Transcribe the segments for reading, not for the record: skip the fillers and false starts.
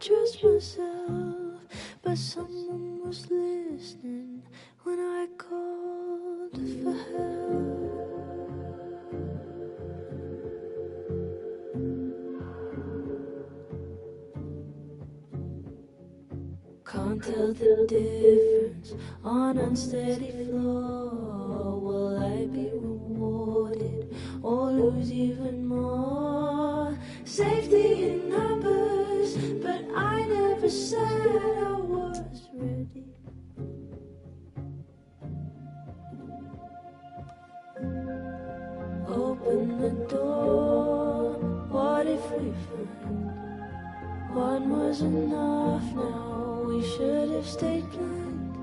trust myself, but someone was listening when I called for help. Can't tell the difference on unsteady floor. Will I be rewarded or lose even more? Safety in numbers, but I never said I was ready. Open the door, what if we find one was enough now? We should have stayed blind.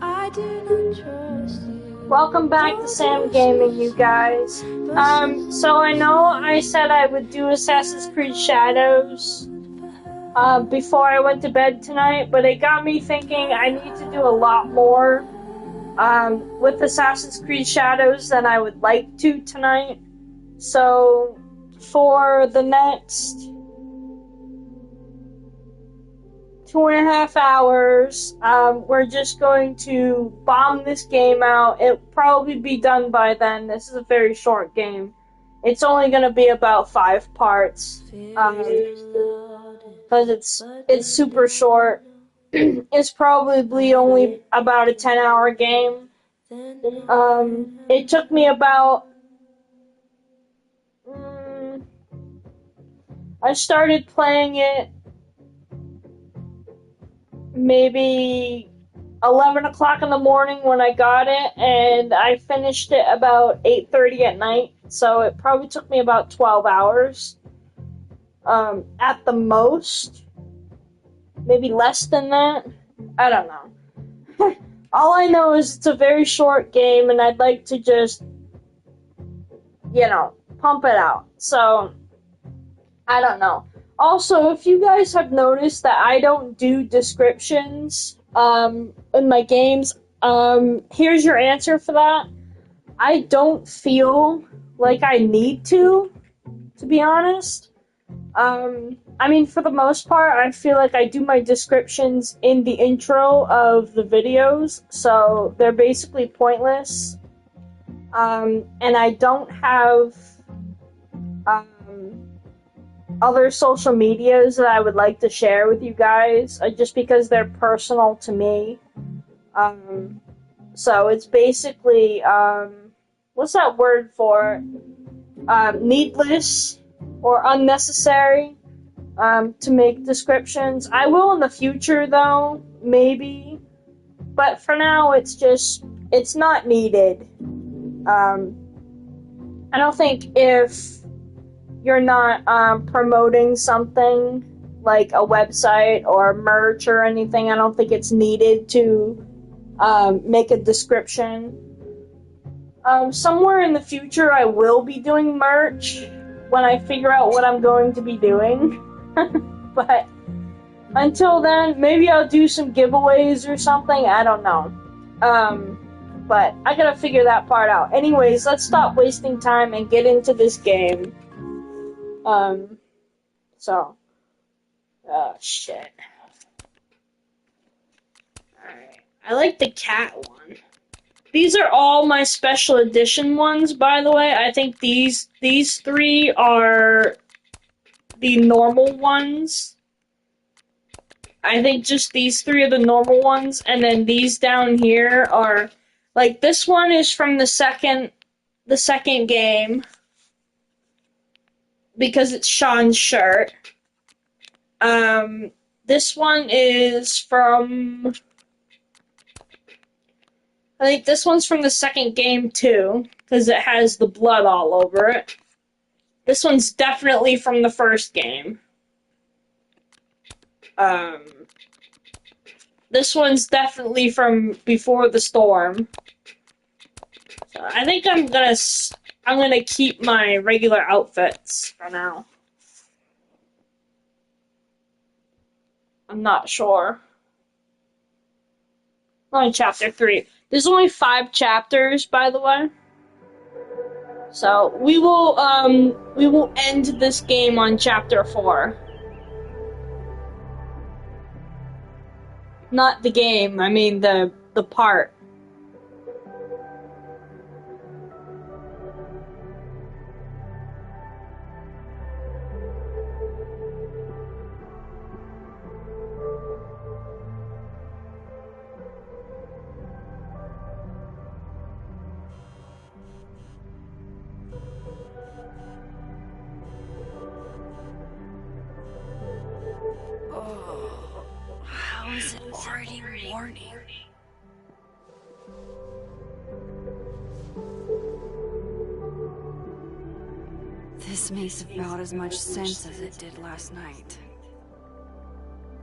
I do not trust you. Welcome back to Sam Gaming, you guys. So I know I said I would do Assassin's Creed Shadows before I went to bed tonight, but it got me thinking I need to do a lot more with Assassin's Creed Shadows than I would like to tonight. So for the next 2.5 hours, we're just going to bomb this game out. It'll probably be done by then. This is a very short game. It's only going to be about 5 parts, because it's super short. It's probably only about a 10-hour game. It took me about... I started playing it maybe 11 o'clock in the morning when I got it, and I finished it about 8:30 at night, so it probably took me about 12 hours at the most, maybe less than that. I don't know. All I know is it's a very short game, and I'd like to just, pump it out. So, I don't know. Also, if you guys have noticed that I don't do descriptions in my games, here's your answer for that. I don't feel like I need to be honest. I mean, for the most part, I feel like I do my descriptions in the intro of the videos, so they're basically pointless. And I don't have other social medias that I would like to share with you guys, just because they're personal to me. So it's basically, what's that word for? Needless or unnecessary to make descriptions. I will in the future, though, maybe. But for now, it's not needed. I don't think if you're not promoting something like a website or merch or anything, I don't think it's needed to make a description. Somewhere in the future I will be doing merch when I figure out what I'm going to be doing. But until then, maybe I'll do some giveaways or something, I don't know. But I gotta figure that part out. Anyways, let's stop wasting time and get into this game. Shit. Alright. I like the cat one. These are all my special edition ones, by the way. I think these 3 are the normal ones. I think just these 3 are the normal ones, and then these down here are, like, this one is from the second game, because it's Sean's shirt. This one is from... I think this one's from the second game, too, because it has the blood all over it. This one's definitely from the first game. This one's definitely from before the storm. So I think I'm gonna keep my regular outfits for now. I'm not sure. Only chapter 3. There's only 5 chapters, by the way. So we will end this game on chapter 4. Not the game, I mean the part. Oh, how is it already morning? This makes about as much sense as it did last night.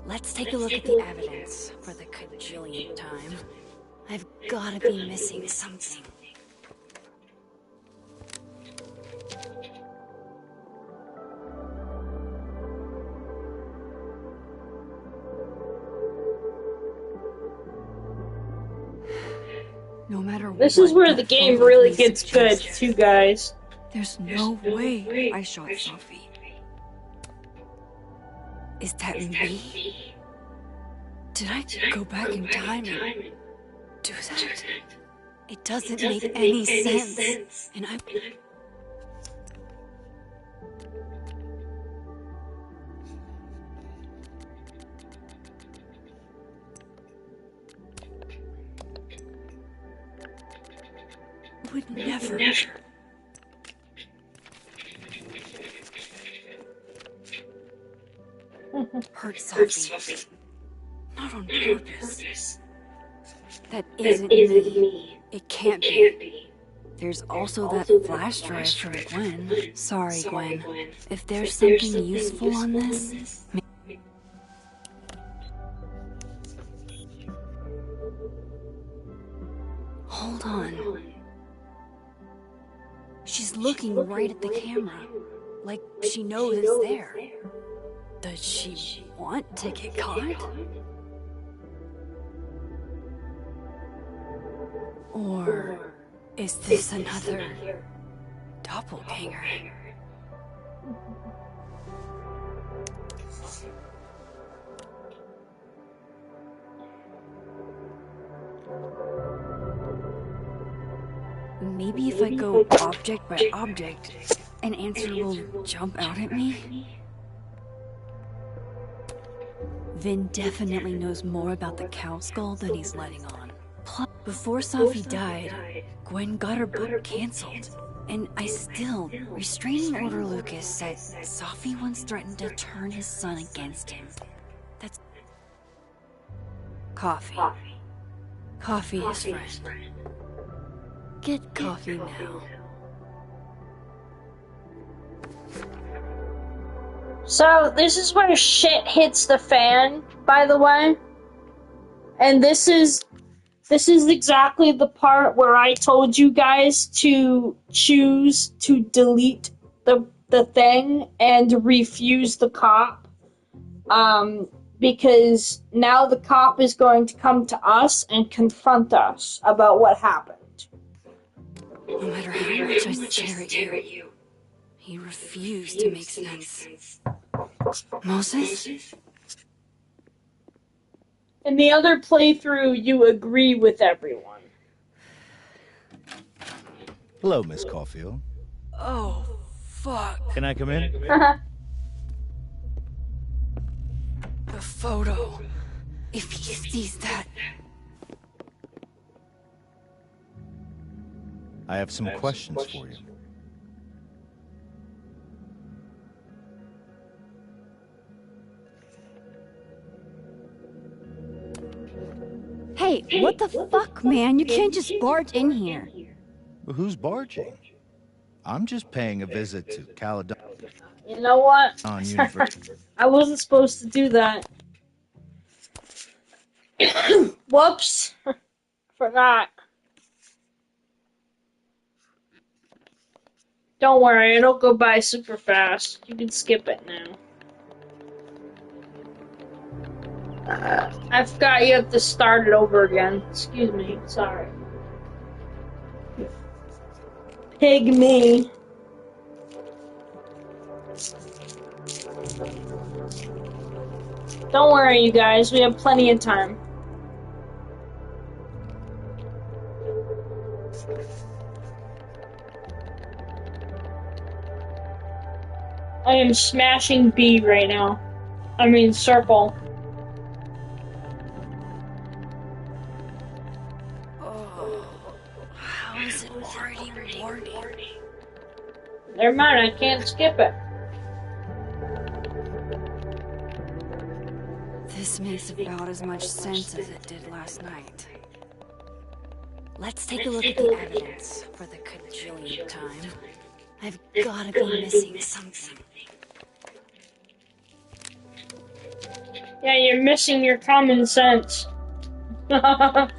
Let's take a look at the evidence for the cajillionth time. I've gotta be missing something. No matter what. This is where the game really gets good, too, guys. There's no way I shot Sophie. Is that me? Did I go back in time and do that? It doesn't make any sense. And I... would never... hurt Sophie. Not on purpose. That isn't me. It can't be. There's also that flash drive from Gwen. Sorry, Gwen. If there's something useful on this... Hold on. She's looking right at the camera. Like she knows it's there. Does she want to get caught? Or is this another doppelganger? Maybe if I go object by object, an answer will jump out at me? Vin definitely knows more about the cow skull than he's letting on. Plus, before Sophie died, Gwen got her book canceled. And restraining order Lucas said Sophie once threatened to turn his son against him. That's... Coffee. Coffee is friend. Get coffee now. So, this is where shit hits the fan, by the way. And this is exactly the part where I told you guys to choose to delete the thing and refuse the cop. Because now the cop is going to come to us and confront us about what happened. No matter how much I stare at you, he refused to make sense. Moses? In the other playthrough, you agree with everyone. Hello, Miss Caulfield. Oh, fuck. Can I come in? The photo. If he sees that... I have some questions for you. Hey, what the fuck, man? You can't just barge in here. Well, who's barging? I'm just paying a visit to Caledonia. You know what? University. I wasn't supposed to do that. Whoops. Forgot. Don't worry, it'll go by super fast. You can skip it now. I forgot you have to start it over again. Excuse me, sorry. Pig me. Don't worry, you guys, we have plenty of time. I am smashing B right now. I mean, circle. Oh, how is it already morning? Never mind, I can't skip it. This makes about as much sense as it did last night. Let's take a look at the evidence for the cajillionth time. I've gotta be missing something. Yeah, you're missing your common sense. No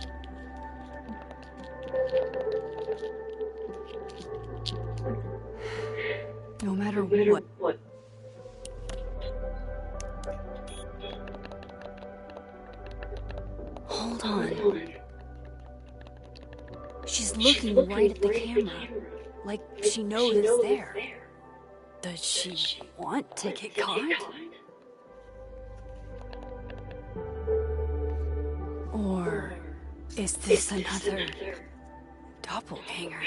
matter what. Hold on. She's looking right at the camera, like she knows it's there. Does she want to get caught? Or is this another doppelganger?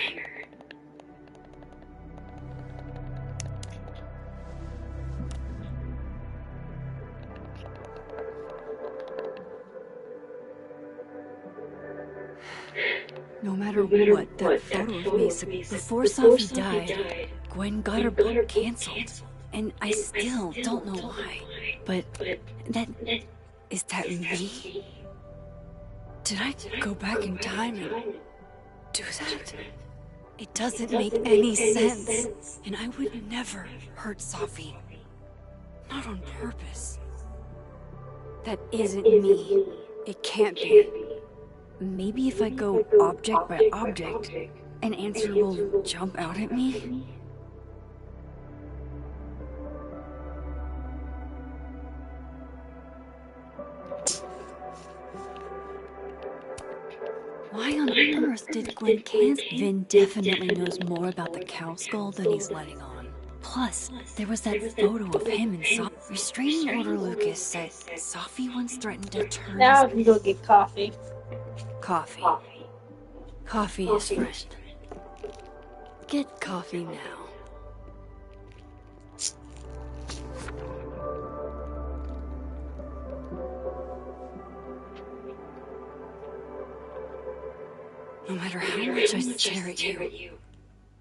No matter what, that photo of me before Safi died, Gwen got her book canceled. And I still don't know why. But is that me? Did I go back in time and do that? It doesn't make any sense. And I would never hurt Safi. Not on purpose. That isn't me. It can't be. Maybe if I go object by object, an answer will jump out at me? Why on earth did Gwen cancel? Vin definitely knows more about the cow skull than he's letting on. Plus, there was that photo of him and Safi. Restraining Order Lucas said Safi once threatened to turn Now I can go get coffee. Coffee. Coffee is friend. Get coffee now. No matter how much I stare at you,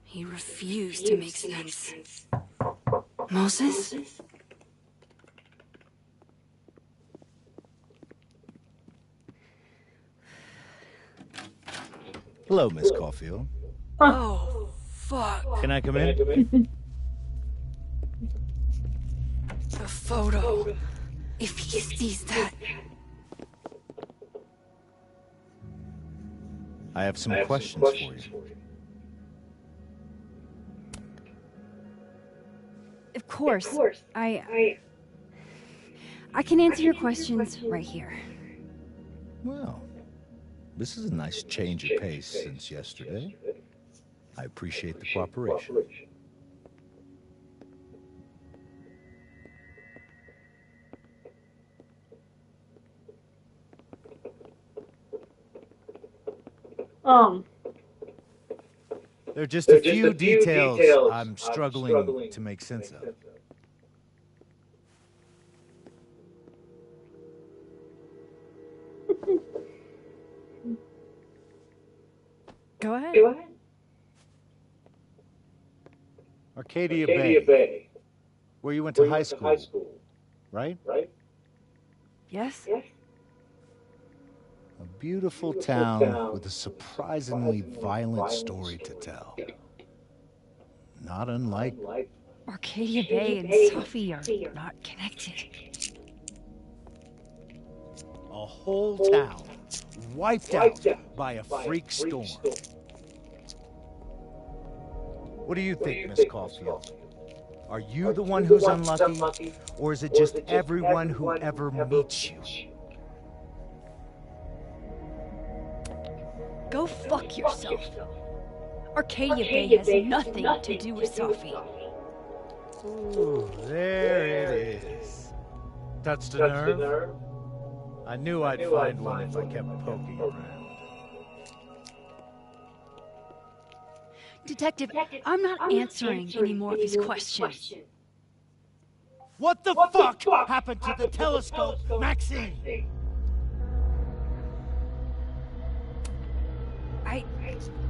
he refused to make sense. Moses? Hello, Miss Caulfield. Oh, fuck. Can I come in? The photo. If he sees that. I have some questions for you. Of course. I can answer your questions right here. Well, this is a nice change of pace since yesterday. I appreciate the cooperation. There are just a few details I'm struggling to make sense of. Go ahead. Arcadia Bay, where you went to high school, right? Yes? A beautiful town with a surprisingly violent story to tell. Not unlike... Arcadia Bay and Safi are not connected. A whole town wiped out by a freak storm. What do you think, Miss Caulfield? Are you the one who's unlucky, or is it just everyone who ever meets you? Go fuck yourself. Arcadia Bay has nothing to do with Safi. Ooh, there it is. Touched a nerve? I knew I'd find one if I kept poking around. Detective, I'm not answering any more of his questions. What the fuck happened to the telescope, Maxine?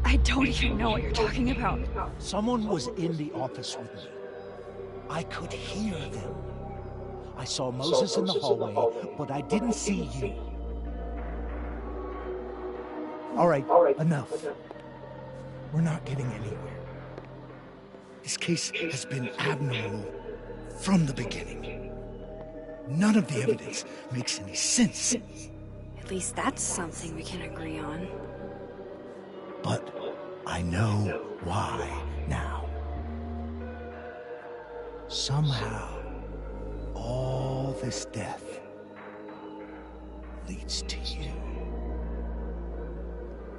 I don't even know what you're talking about. Someone was in the office with me. I could hear them. I saw Moses in the hallway, but I didn't see you. All right, enough. We're not getting anywhere. This case has been abnormal from the beginning. None of the evidence makes any sense. At least that's something we can agree on. But I know why now. Somehow, all this death leads to you.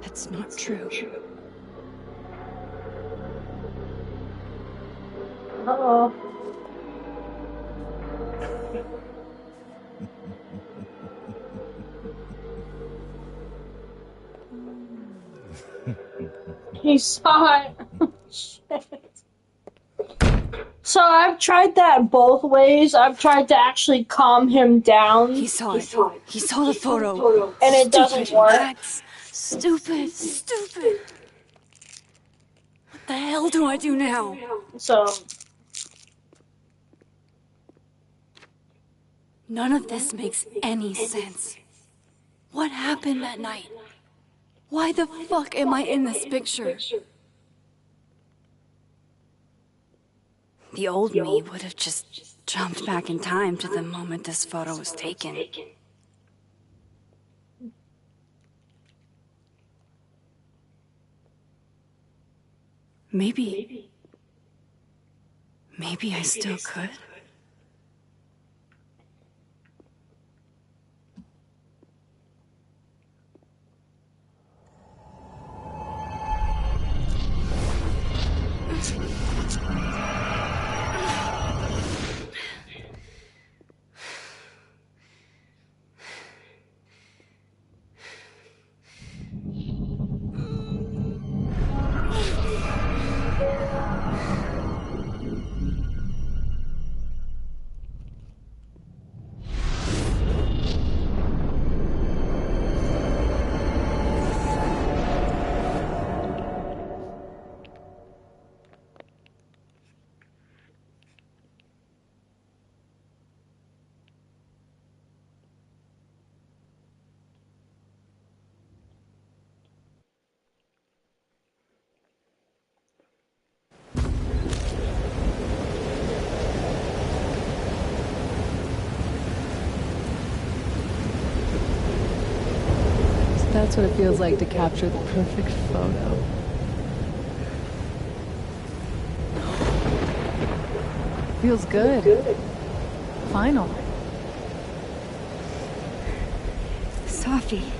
That's not true. Uh-oh. He saw it. Shit. So I've tried that both ways. I've tried to actually calm him down. He saw it. He saw the photo. And it doesn't work. Max. Stupid. What the hell do I do now? So None of this makes any sense. What happened that night? Why the fuck am I in this picture? The old me would have just jumped back in time to the moment this photo was taken. Maybe I still could. That's what it feels like to capture the perfect photo. Feels good. Final. Sophie.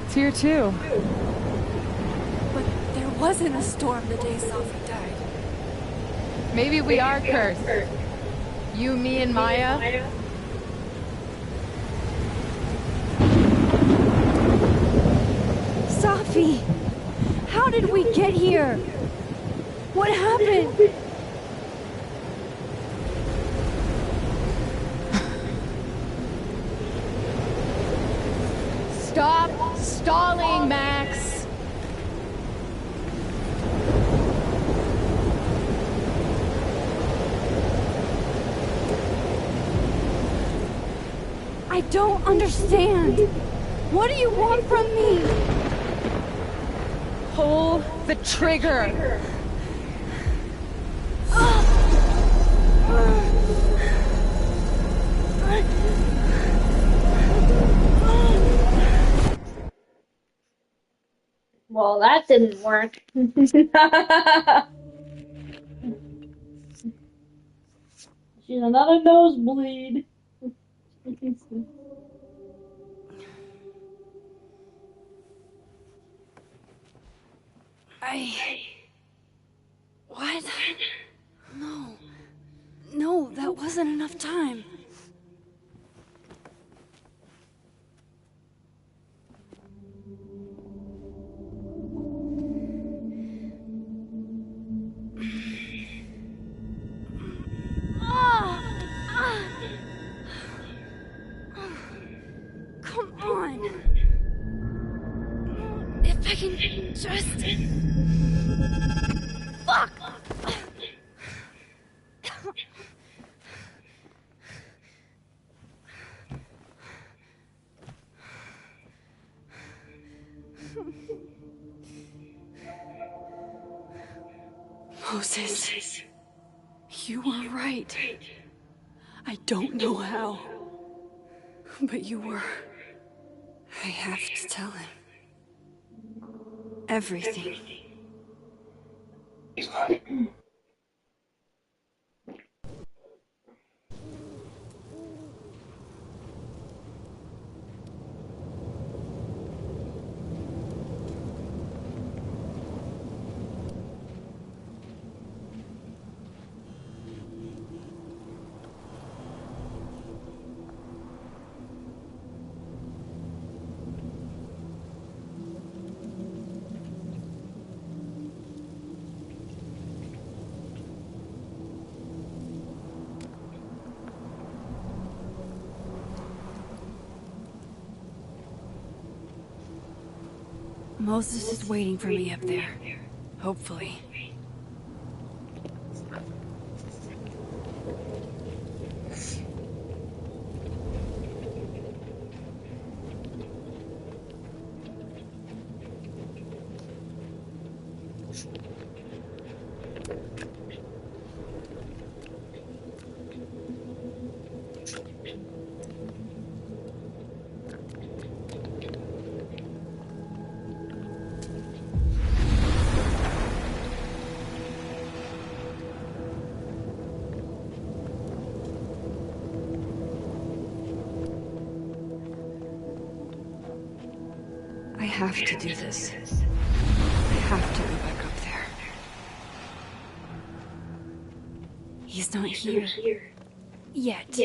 It's here too. But there wasn't a storm the day Sophie died. Maybe we are cursed. You, me, and Maya. Sophie! How did we get here? What happened? Stop stalling, Max! I don't understand. What do you want from me? Pull the trigger! well, that didn't work. She's another nosebleed. What? No, that wasn't enough time. Fuck! Moses, you were right. I don't know how, but you were. I have to tell him. Everything. Moses is waiting for me up there. Hopefully. I have to do this. I have to go back up there. He's not here. Yet.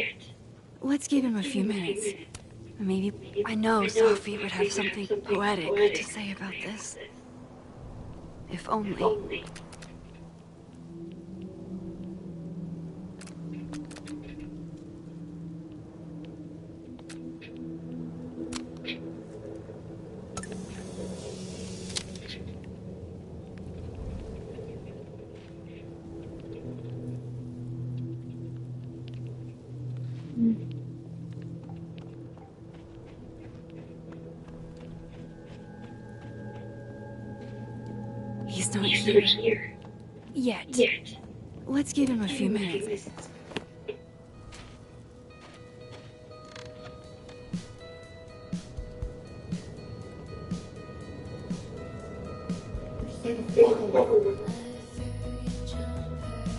Let's give him a few minutes. Maybe... I know Sophie would have something poetic to say about this. If only... He's not here. Yet. Let's give him a few minutes.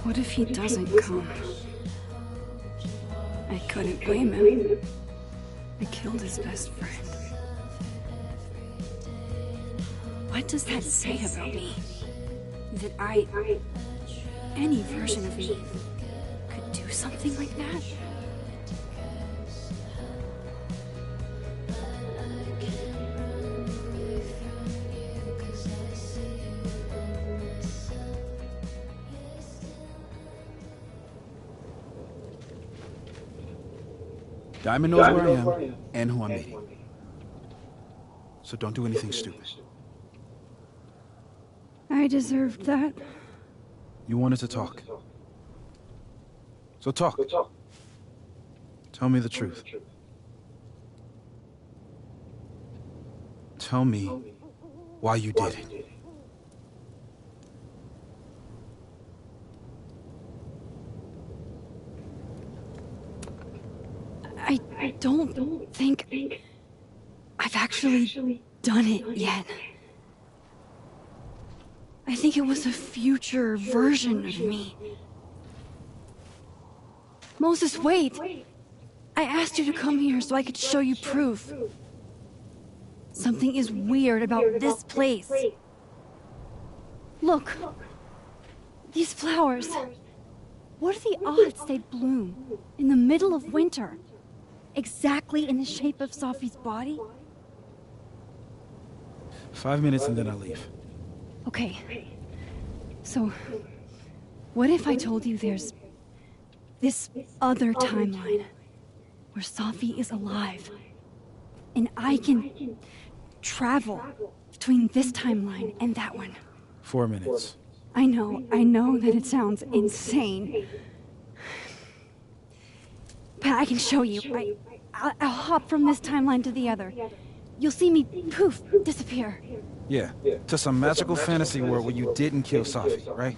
What if he doesn't come? I couldn't blame him. I killed his best friend. What does that say about me? That any version of me, could do something like that? Diamond knows where I am and who I'm meeting. So don't do anything stupid. I deserved that. You wanted to talk. So talk. Tell me the truth. Tell me why you did it. I don't think I've actually done it yet. I think it was a future version of me. Moses, wait! I asked you to come here so I could show you proof. Something is weird about this place. Look. These flowers. What are the odds they'd bloom in the middle of winter? Exactly in the shape of Sophie's body? 5 minutes and then I leave. Okay. So, what if I told you there's this other timeline where Sophie is alive and I can travel between this timeline and that one. 4 minutes. I know that it sounds insane. But I can show you. I'll hop from this timeline to the other. You'll see me, poof, disappear. Yeah, to some magical fantasy world where you didn't kill Safi, right?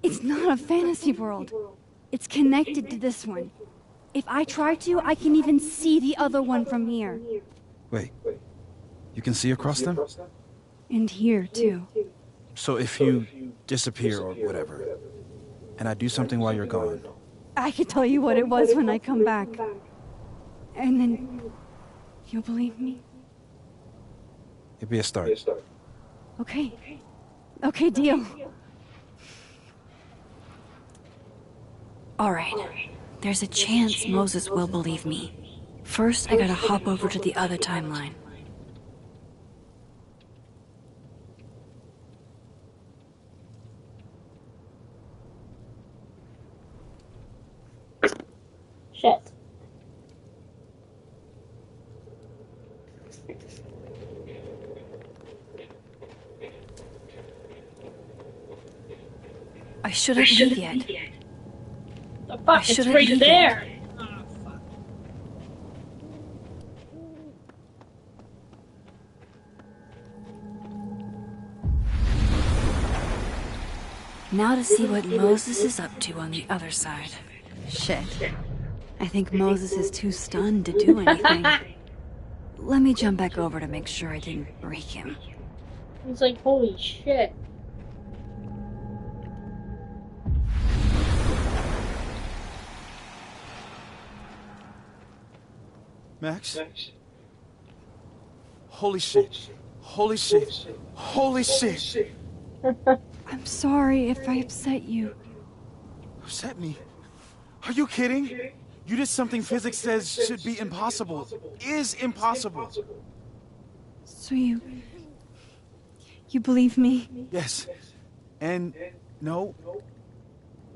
It's not a fantasy world. It's connected to this one. If I try to, I can even see the other one from here. Wait, you can see across them? And here, too. So if you disappear or whatever, and I do something while you're gone... I can tell you what it was when I come back. And then... you'll believe me? It'd be a start. Okay. Okay, deal. Alright. There's a chance Moses will believe me. First, I gotta hop over to the other timeline. Shit. I shouldn't leave yet. The fuck, it's shouldn't right leave there! Oh, fuck. Now to see what Moses is up to on the other side. Shit. I think Moses is too stunned to do anything. Let me jump back over to make sure I didn't break him. He's like, holy shit. Max? Holy shit. Holy shit. Holy shit. I'm sorry if I upset you. Upset me? Are you kidding? You did something physics says should be impossible. Is impossible. So you believe me? Yes. And no.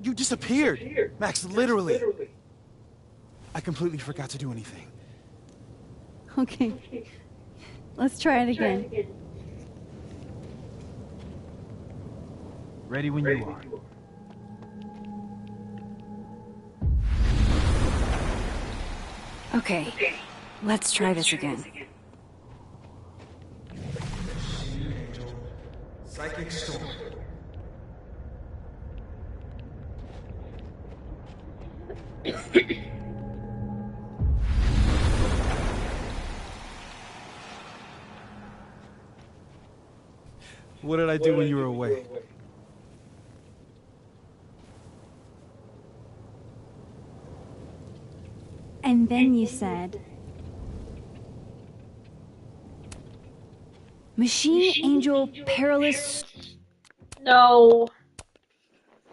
You disappeared. Max, literally. I completely forgot to do anything. Okay. Let's try it again. Ready when you are. Okay, let's try this again. Psychic storm. What did I do when you were away? And then you said... Machine Angel Perilous... No.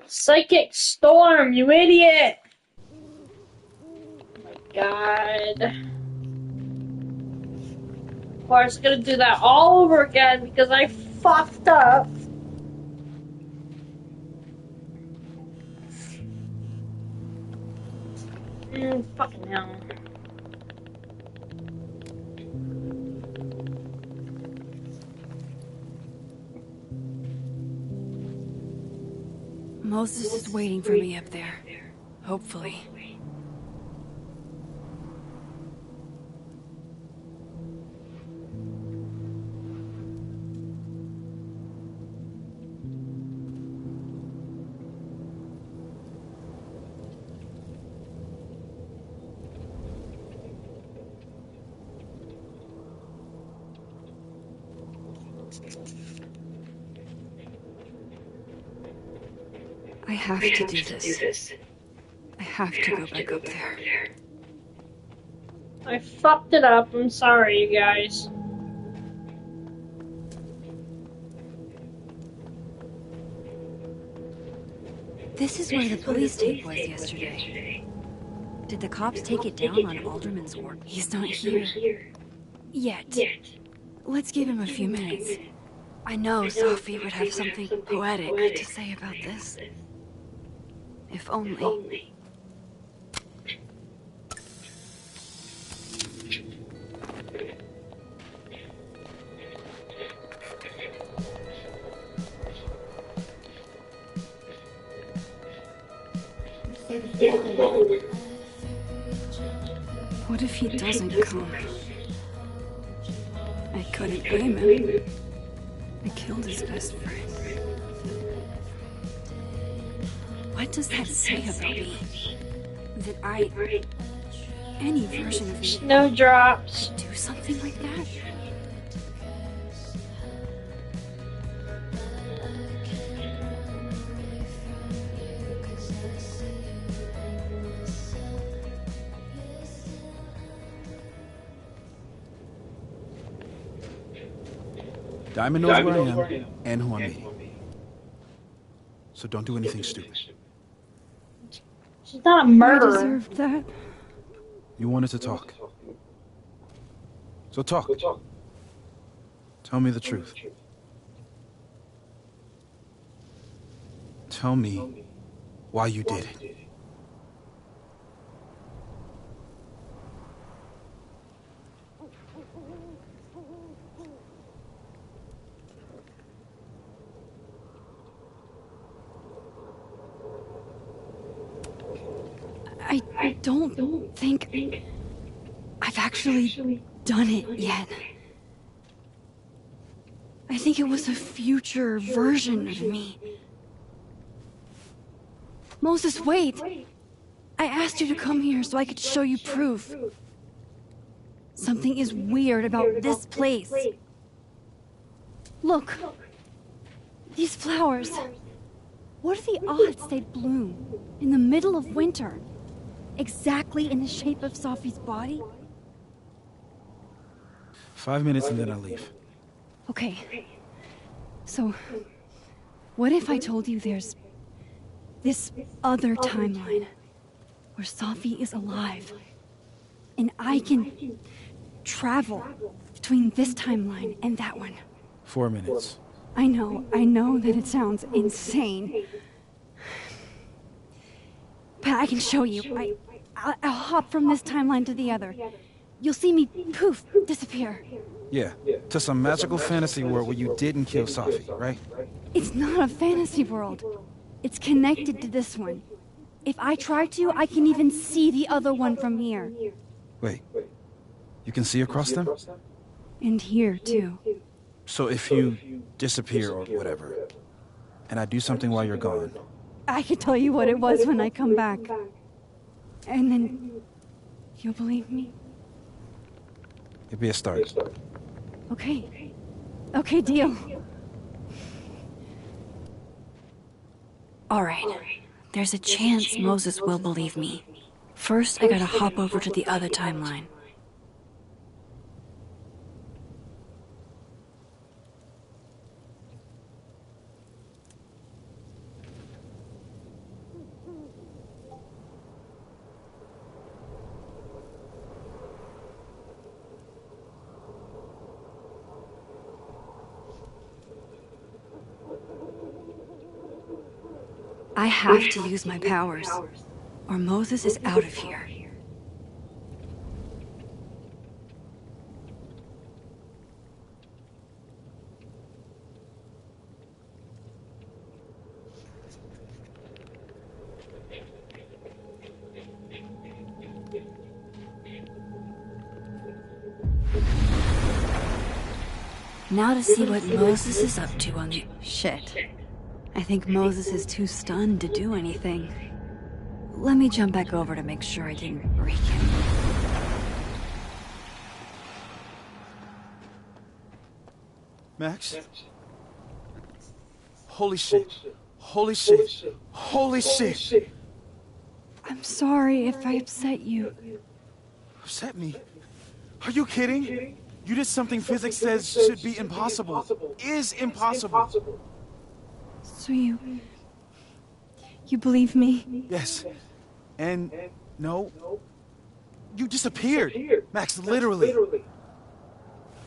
Psychic Storm, you idiot! Oh my god. Of course, gonna do that all over again because I fucked up. Fucking hell. Moses is waiting for me up there. Hopefully. I have to do this. I have to go back up there. I fucked it up. I'm sorry, you guys. This is where the police tape was yesterday. Did the cops take it down on Alderman's work? He's not here. Yet. Let's give him a few minutes. I know Sophie would have something poetic to say about this. If only. What if he doesn't come? I couldn't blame him. I killed his best friend. What does that say about me? That any version of me, Snowdrops. do something like that? Diamond knows where I am and who I'm meeting. So don't do anything stupid. She's not a I murderer. deserved that. You wanted to talk. So talk. Tell me the truth. Tell me why you did it. I don't think I've actually done it yet. I think it was a future version of me. Moses, wait! I asked you to come here so I could show you proof. Something is weird about this place. Look. These flowers. What are the odds they'd bloom in the middle of winter? Exactly in the shape of Sophie's body? 5 minutes and then I leave. Okay. So, what if I told you there's this other timeline where Sophie is alive and I can travel between this timeline and that one? 4 minutes. I know that it sounds insane. But I can show you. I'll hop from this timeline to the other. You'll see me, poof, disappear. Yeah, to some magical fantasy world where you didn't kill Safi, right? It's not a fantasy world. It's connected to this one. If I try to, I can even see the other one from here. Wait, you can see across them? And here, too. So if you disappear or whatever, and I do something while you're gone, I can tell you what it was when I come back. And then you'll believe me? it'd be a start. Okay. Okay, deal. Alright, there's a chance Moses will believe me. First, I gotta hop over to the other timeline. I have to use my powers, or Moses is out of here. Now to see what Moses is up to on the... Shit. I think Moses is too stunned to do anything. Let me jump back over to make sure I didn't break him. Max? Holy shit. Holy shit. Holy shit. I'm sorry if I upset you. Upset me? Are you kidding? You did something physics says should be impossible. Is impossible. So you believe me? Yes. And no. You disappeared. Max, literally.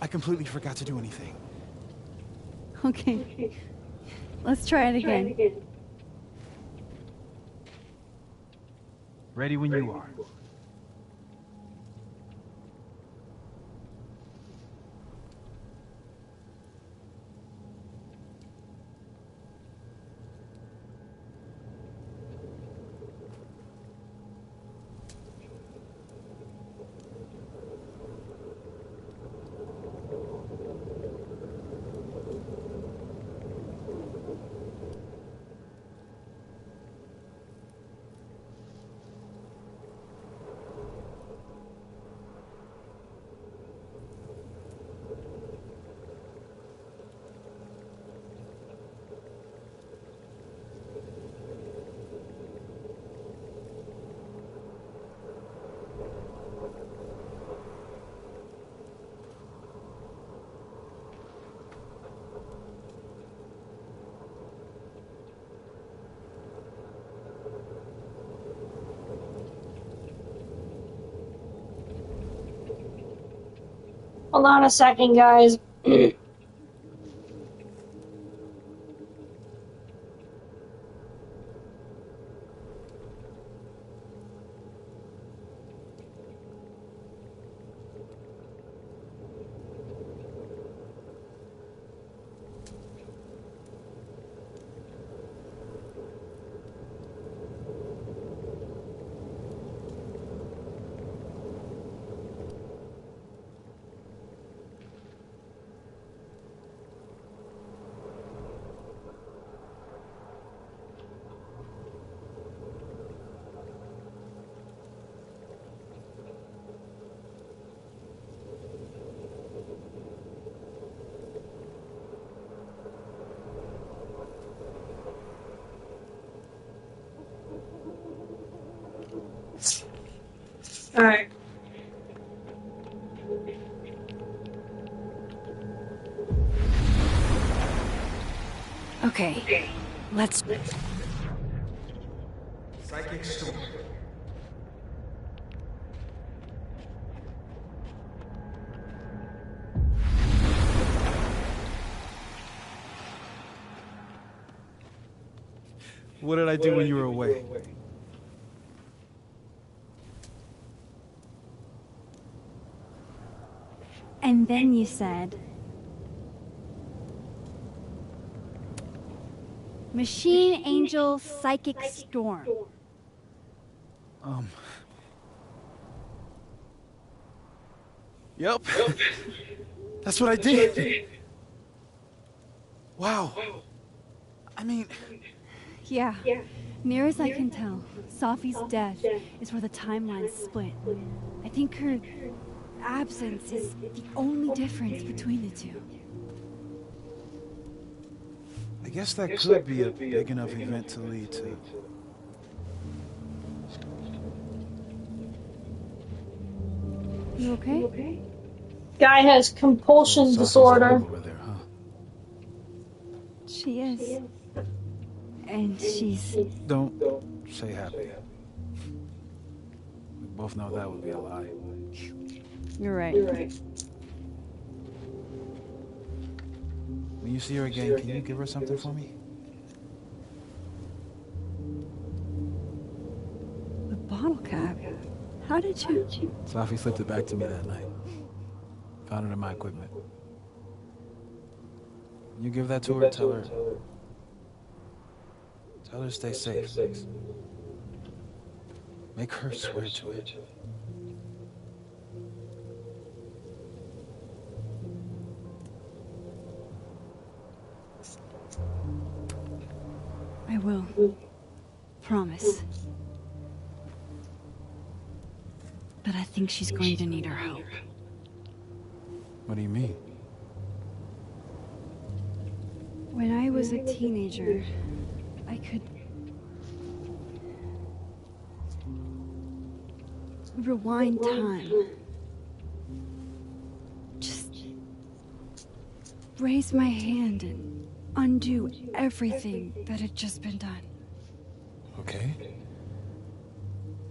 I completely forgot to do anything. Okay. Let's try it again. Ready when you are. Hold on a second, guys. Alright. Okay, let's... Psychic storm. What did I do when you were away? And then you said... Machine Angel Psychic Storm. Yep. That's what I did. Wow. I mean... Yeah. Near as I can tell, Safi's death is where the timelines split. I think her absence is the only difference between the two. I guess that could be a big enough event to lead to... You okay? Guy has compulsion disorder. Over there, huh? She is. And she's... Don't say happy. We both know that would be a lie. You're right. When you see her again, can you give her something for me? The bottle cap? How did you... Safi slipped it back to me that night. Found it in my equipment. When you give that to her, tell her to stay safe, please. Make her swear to it. I will. Promise. But I think she's going to need our help. What do you mean? When I was a teenager, I could... rewind time. Just... raise my hand and undo everything that had just been done. Okay.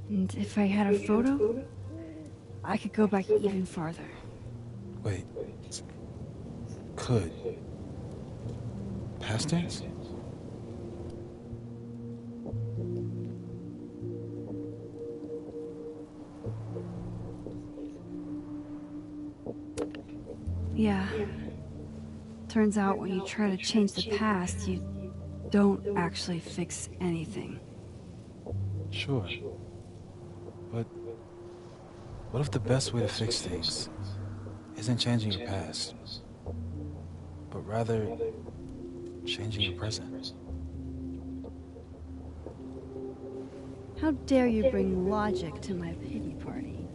And if I had a photo, I could go back even farther. Wait. Could. Past tense? Yeah. Turns out when you try to change the past, you don't actually fix anything. Sure. But what if the best way to fix things isn't changing your past, but rather changing your present? How dare you bring logic to my pity party?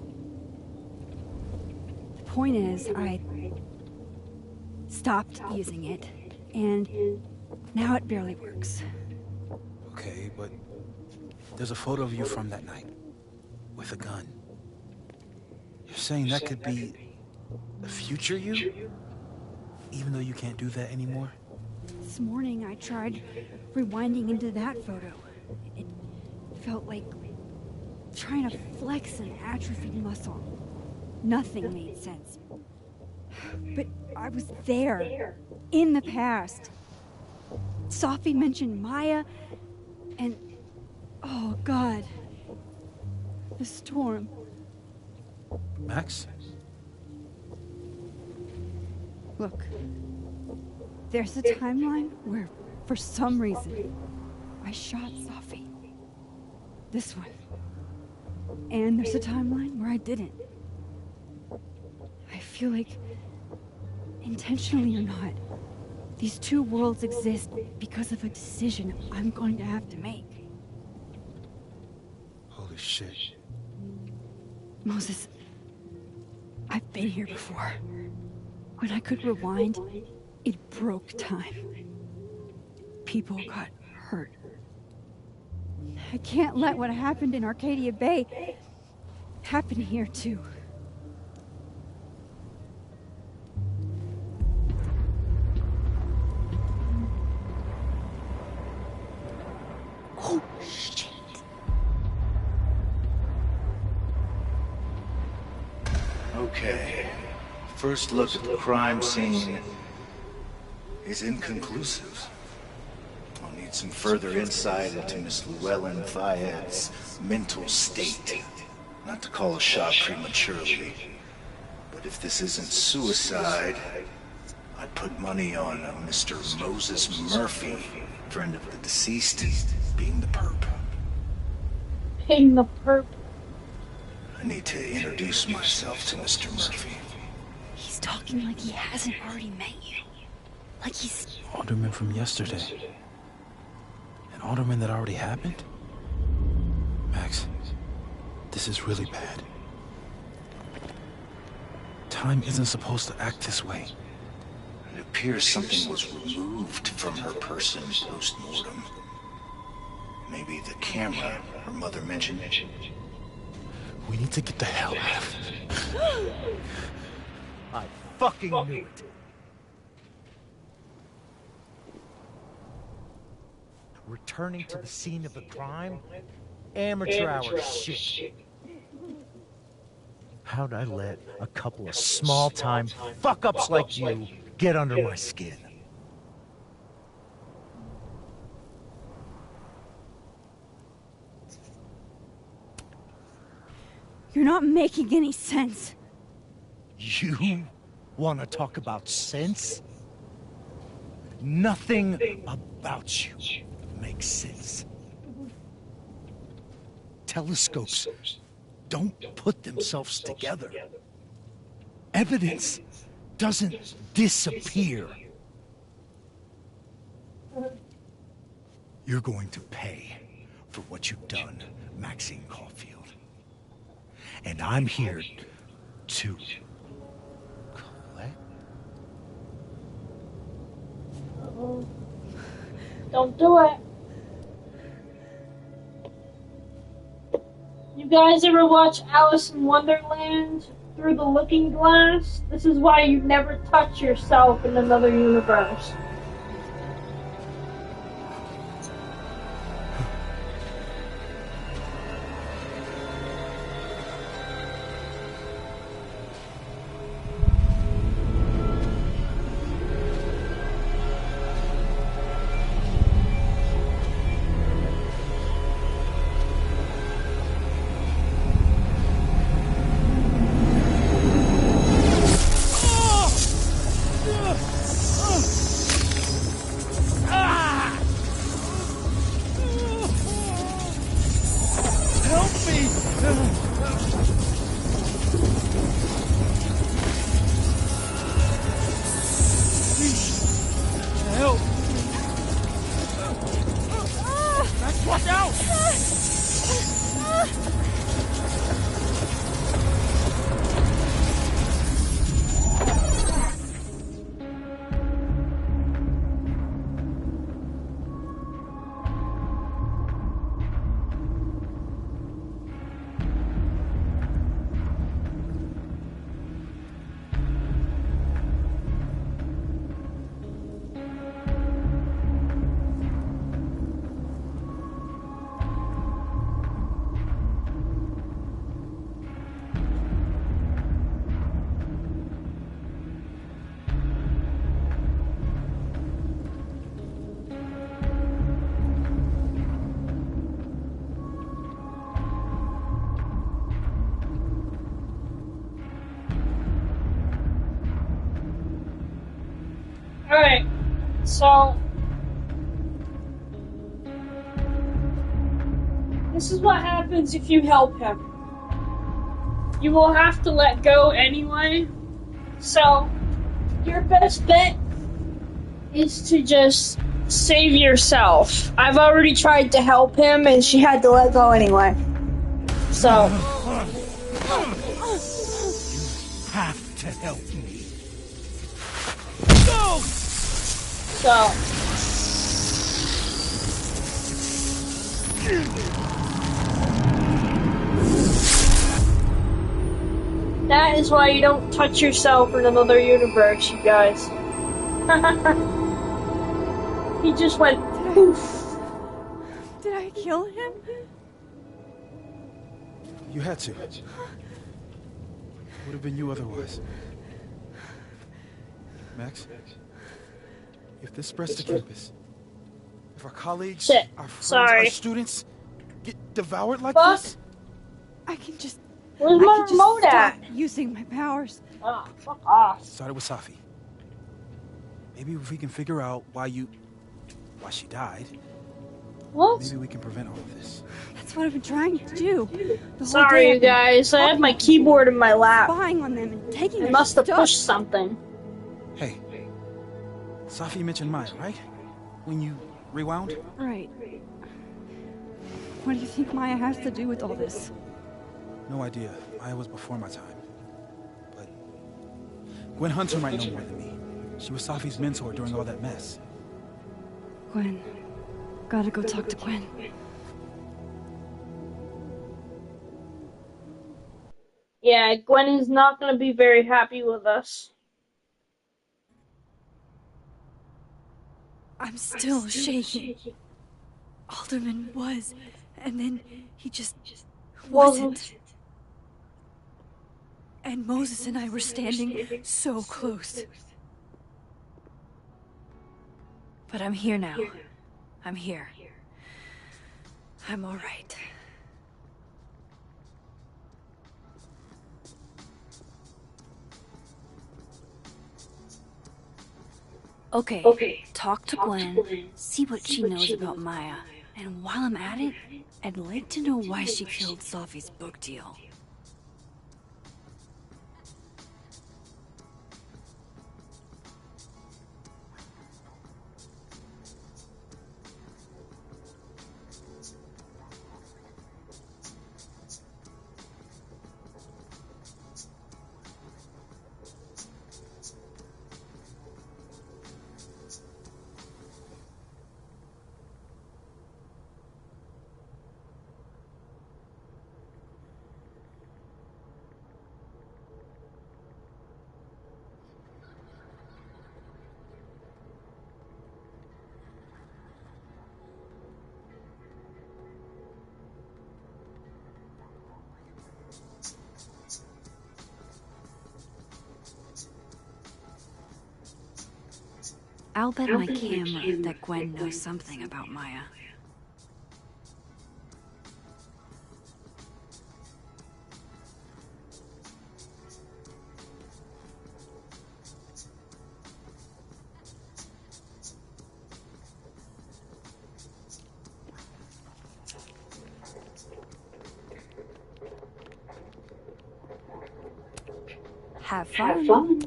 The point is, I stopped using it, and now it barely works. Okay, but there's a photo of you from that night, with a gun. You're saying that could be the future you? Even though you can't do that anymore? This morning I tried rewinding into that photo. It felt like trying to flex an atrophied muscle. Nothing made sense. But I was there, in the past. Sophie mentioned Maya, and... oh, God. The storm. Max? Look, there's a timeline where, for some reason, I shot Sophie. This one. And there's a timeline where I didn't. I feel like, intentionally or not, these two worlds exist because of a decision I'm going to have to make. Holy shit. Moses, I've been here before. When I could rewind, it broke time. People got hurt. I can't let what happened in Arcadia Bay happen here, too. Oh, shit. Okay. First look at the crime scene is inconclusive. I'll need some further insight into Miss Llewellyn Fayette's mental state. Not to call a shot prematurely, but if this isn't suicide, I'd put money on Mr. Moses Murphy, friend of the deceased, being the perp. Being the perp. I need to introduce myself to Mr. Murphy. He's talking like he hasn't already met you. Like he's... Alderman from yesterday. An alderman that already happened? Max, this is really bad. Time isn't supposed to act this way. It appears something was removed from her person post-mortem. Maybe the camera her mother mentioned. We need to get the hell out of here. I fucking knew it. Returning to the scene of the crime? Amateur hour shit. How'd I let a couple of small-time fuck-ups like you get under my skin? You're not making any sense. You want to talk about sense? Nothing about you makes sense. Telescopes don't put themselves together. Evidence doesn't disappear. You're going to pay for what you've done, Maxine Caulfield. And I'm here to collect. Don't do it. You guys ever watch Alice in Wonderland through the looking glass? This is why you never touch yourself in another universe. So, this is what happens if you help him. You will have to let go anyway. So, your best bet is to just save yourself. I've already tried to help him and she had to let go anyway. So, You have to help me. so. That is why you don't touch yourself in another universe, you guys. He just went poof. Did I kill him? You had to. Would have been you otherwise. Max, if this spreads to campus, if our colleagues, Shit. our friends, Sorry. our students get devoured like Fuck. this, I can just... Where's I my can just remote stop at? using my powers. Oh, fuck off. started with Safi. Maybe if we can figure out why she died, What? maybe we can prevent all of this. That's what I've been trying to do. The whole Sorry, day you I've been guys. I had my talking, keyboard in my lap. spying on them and taking I their must have stuff. pushed something. Hey, Safi mentioned Maya, right? When you rewound? Right. What do you think Maya has to do with all this? No idea. Maya was before my time. But Gwen Hunter might know more than me. She was Safi's mentor during all that mess. Gwen. Gotta go talk to Gwen. Yeah, Gwen is not gonna be very happy with us. I'm still shaking. Alderman was, and then he just wasn't. And Moses and I were standing so close. But I'm here now. I'm here. I'm all right. Okay, talk to Gwen, see what she knows about Maya. And while I'm at it, I'd like to know why she killed Safi's book deal. I'll bet my camera that Gwen knows something about Maya. Have fun.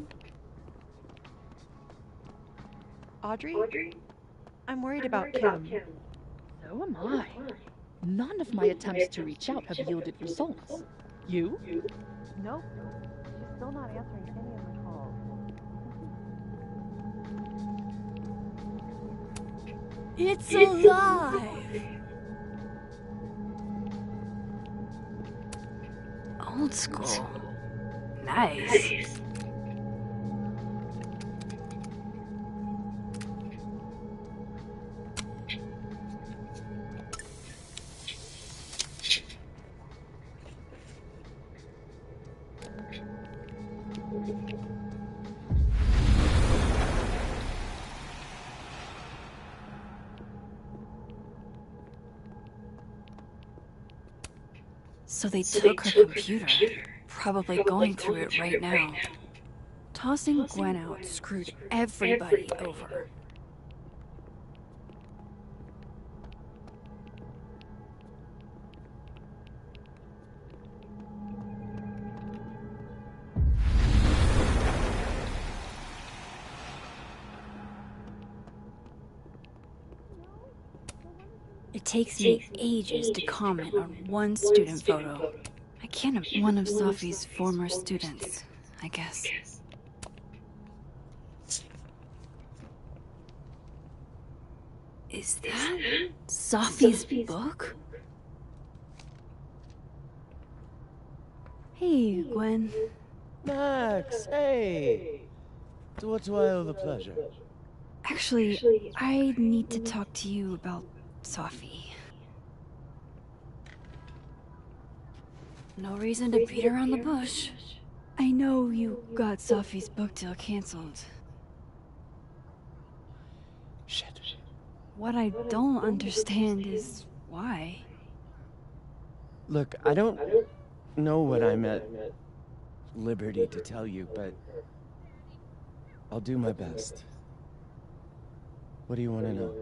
Audrey? I'm worried about Kim. So am I. None of my attempts to reach out have yielded results. You? Nope. She's still not answering any of my calls. It's alive! Old school. Nice. So they took her computer, probably going through it right now. Tossing Gwen out screwed everybody over. It takes me ages to comment on one student photo. I can't one of Sophie's former students, I guess. Is that Sophie's book? Hey, Gwen. Max, hey! To what do I owe the pleasure? Actually, I need to talk to you about Sophie. No reason to beat around the bush. I know you got Sophie's book deal canceled. Shit. What I don't understand is why. Look, I don't know what I'm at liberty to tell you, but I'll do my best. What do you want to know?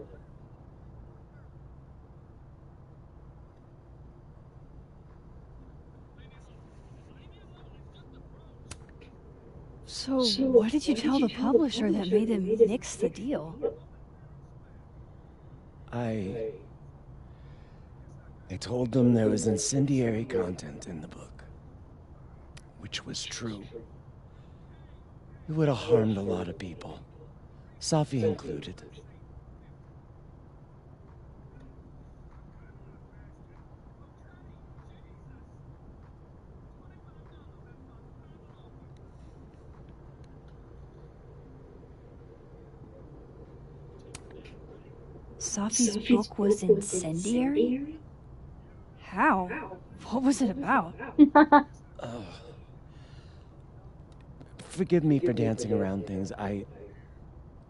So, what did you tell the publisher that made them nix the deal? I told them there was incendiary content in the book, which was true. It would have harmed a lot of people, Sophie included. Sophie's book was incendiary? How? What was it about? Forgive me for dancing around things. I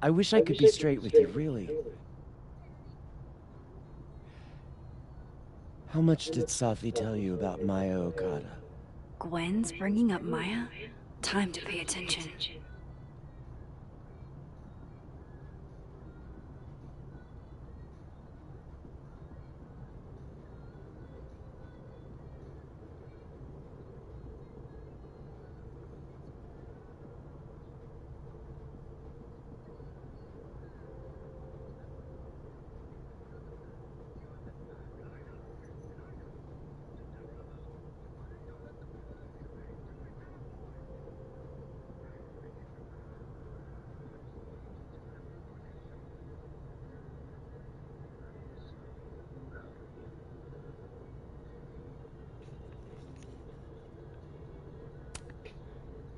wish I could be straight with you, really. How much did Sophie tell you about Maya Okada? Gwen's bringing up Maya? Time to pay attention.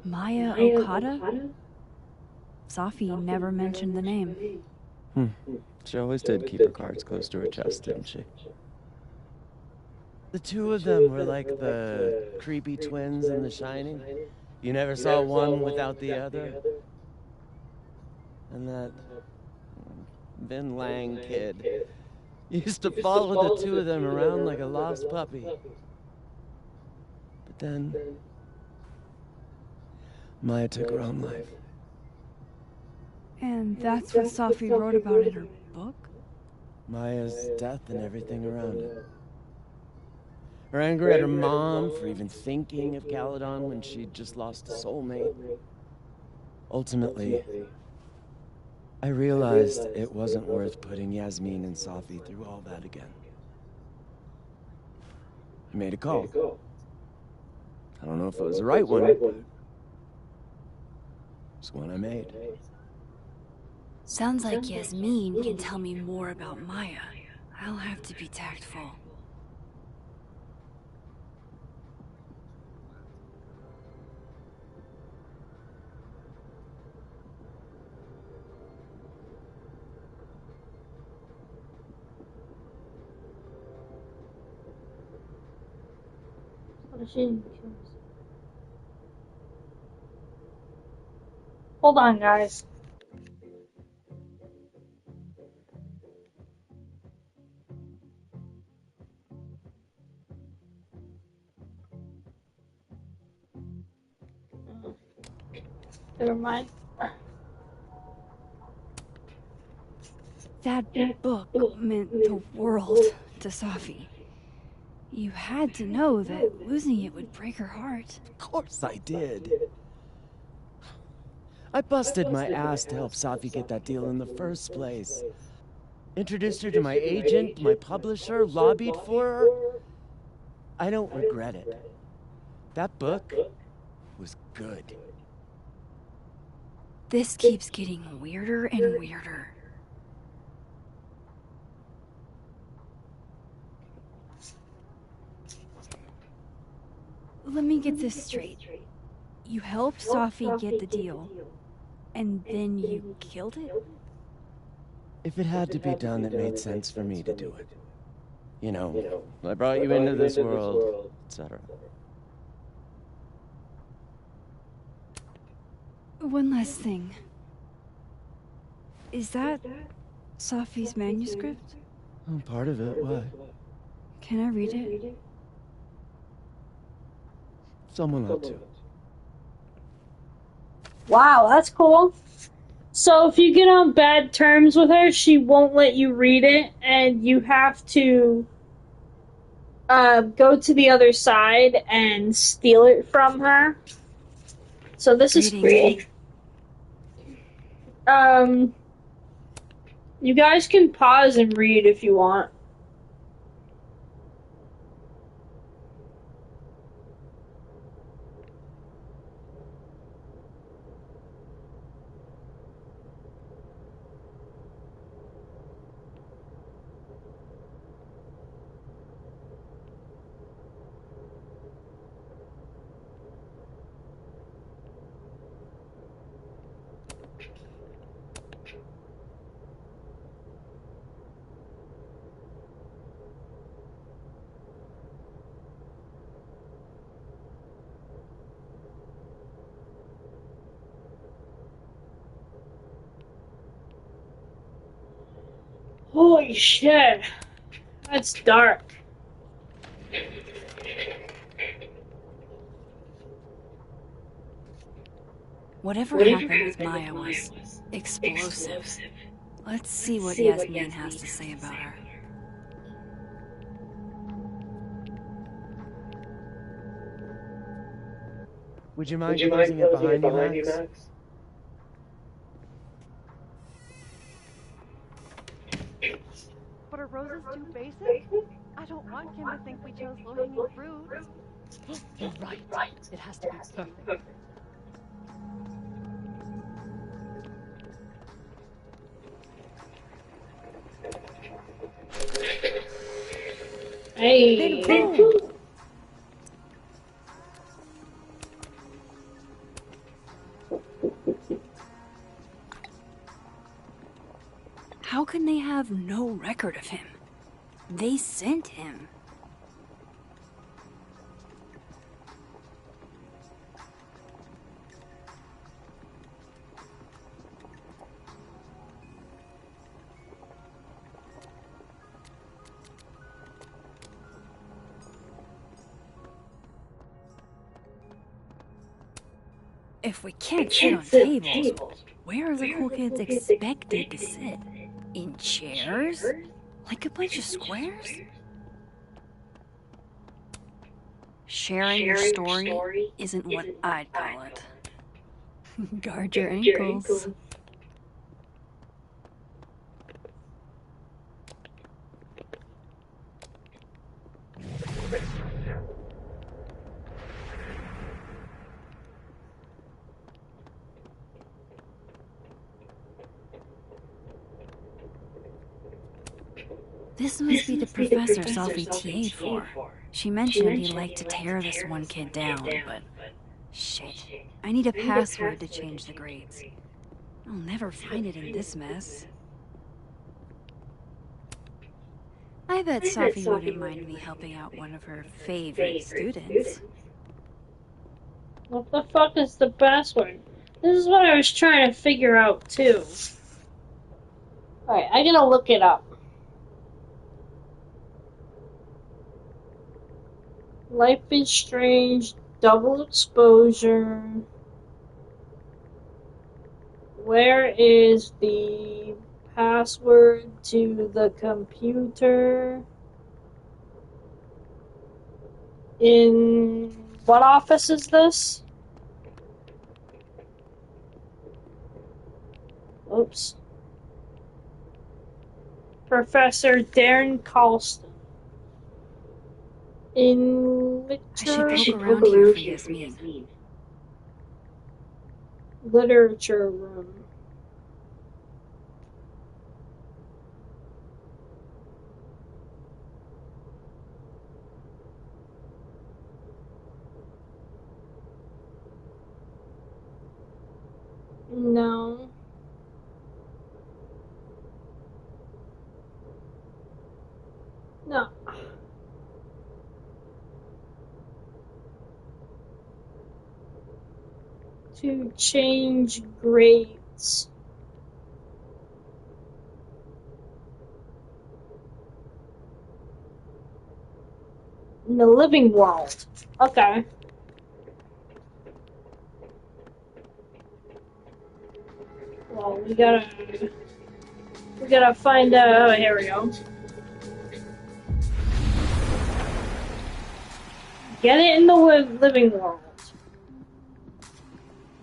Maya Okada? Sophie never mentioned the name. She always did keep her cards close to her chest, didn't she? The two of them were like the creepy twins in The Shining. You never saw one without the other. And that Vin Lang kid used to follow the two of them around like a lost puppy. But then Maya took her own life. And that's what Sophie wrote about in her book? Maya's death and everything around it. Her anger at her mom for even thinking of Caledon when she'd just lost a soulmate. Ultimately, I realized it wasn't worth putting Yasmin and Sophie through all that again. I made a call. I don't know if it was the right one, but it's one I made. Sounds like Yasmin can tell me more about Maya. I'll have to be tactful. Hold on, guys. Never mind. That book meant the world to Sophie. You had to know that losing it would break her heart. Of course I did. I busted my ass to help Sophie get that deal in the first place. Introduced her to my agent, my publisher, lobbied for her. I don't regret it. That book was good. This keeps getting weirder and weirder. Let me get this straight. You helped Sophie get the deal, and then you killed it? If it had to be done, it made sense for me to do it. You know, I brought you into this world, etc. One last thing. Is that Sophie's manuscript? Oh, part of it, why? Can I read it? Someone ought to. Wow, that's cool. So if you get on bad terms with her, she won't let you read it, and you have to go to the other side and steal it from her. So this is great. You guys can pause and read if you want. Holy shit. That's dark. Whatever happened with Maya was explosive. Let's see what Yasmin has to say about her. Would you mind closing it behind you, Max? But are roses too basic? I don't want Kim to think we chose low-hanging fruit. You're right. It has to be perfect. Hey. How can they have no record of him? They sent him. If we can't sit on tables, where are the cool kids expected to sit? In chairs? Like a bunch of squares? Sharing your story isn't what I'd call it. Guard your ankles. This must be the professor Sophie TA'd for. She mentioned he liked to tear this one kid down, but... Shit. I need a password to change the grades. I'll never find it in this mess. I bet Sophie wouldn't mind me helping out one of her favorite students. What the fuck is the password? This is what I was trying to figure out, too. Alright, I gotta look it up. Life is Strange, double exposure. Where is the password to the computer? In what office is this? Oops. Professor Darren Colston. In I should literature, poke around here for Yasmin. literature room. No. No. To change grades. In the living world. Okay. Well, we gotta find out. Oh, here we go. Get it in the living world.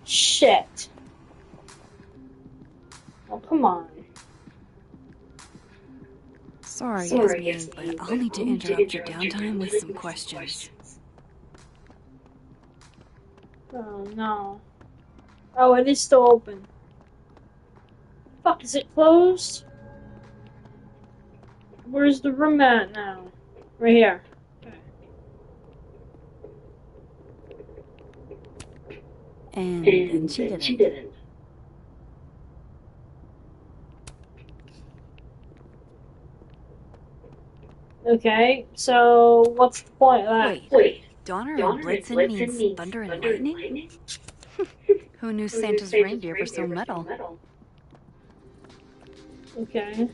Shit. Oh, come on. Sorry, Yasmin, but I'll need to interrupt your downtime with some questions. Oh, no. Oh, it is still open. Fuck, is it closed? Where's the room at now? Right here. Okay. And then she didn't. Okay, so what's the point of that? Wait, Donner and Blitzen means thunder and lightning? Who knew Santa's reindeer were so metal? Okay.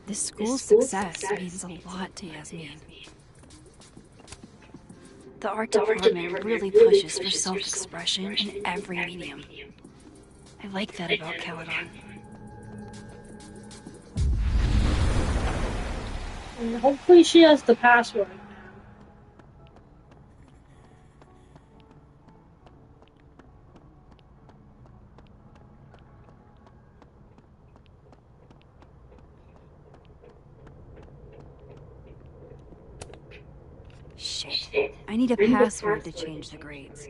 This school's success means a lot to Yasmin. The art department really pushes for self-expression in every medium. I like that about Caledon. And hopefully she has the password now. Shit. I need a password to change the grades.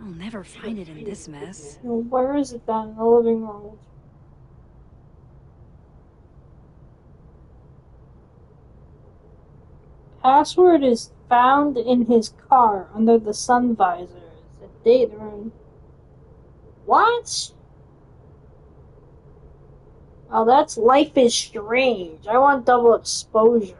I'll never find it in this mess. Well, where is it then? In the living world. Password is found in his car under the sun visors. A date room. What? Oh, that's Life is Strange. I want double exposure.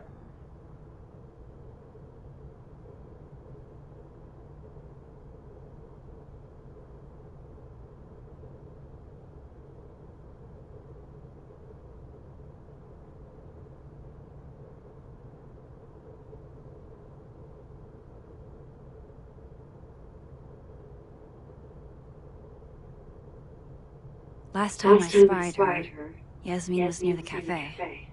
Last time I spied her, Yasmin was near the cafe.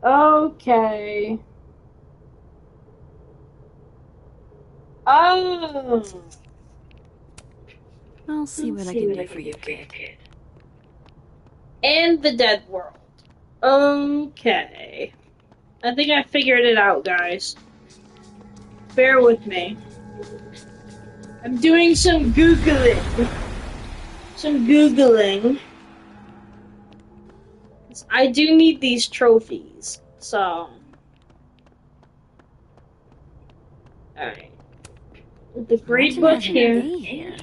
Okay. Oh. I'll see what I can do for you, kid. And the dead world. Okay. I think I figured it out, guys. Bear with me. I'm doing some Googling. I do need these trophies, so. Alright. The grade book here.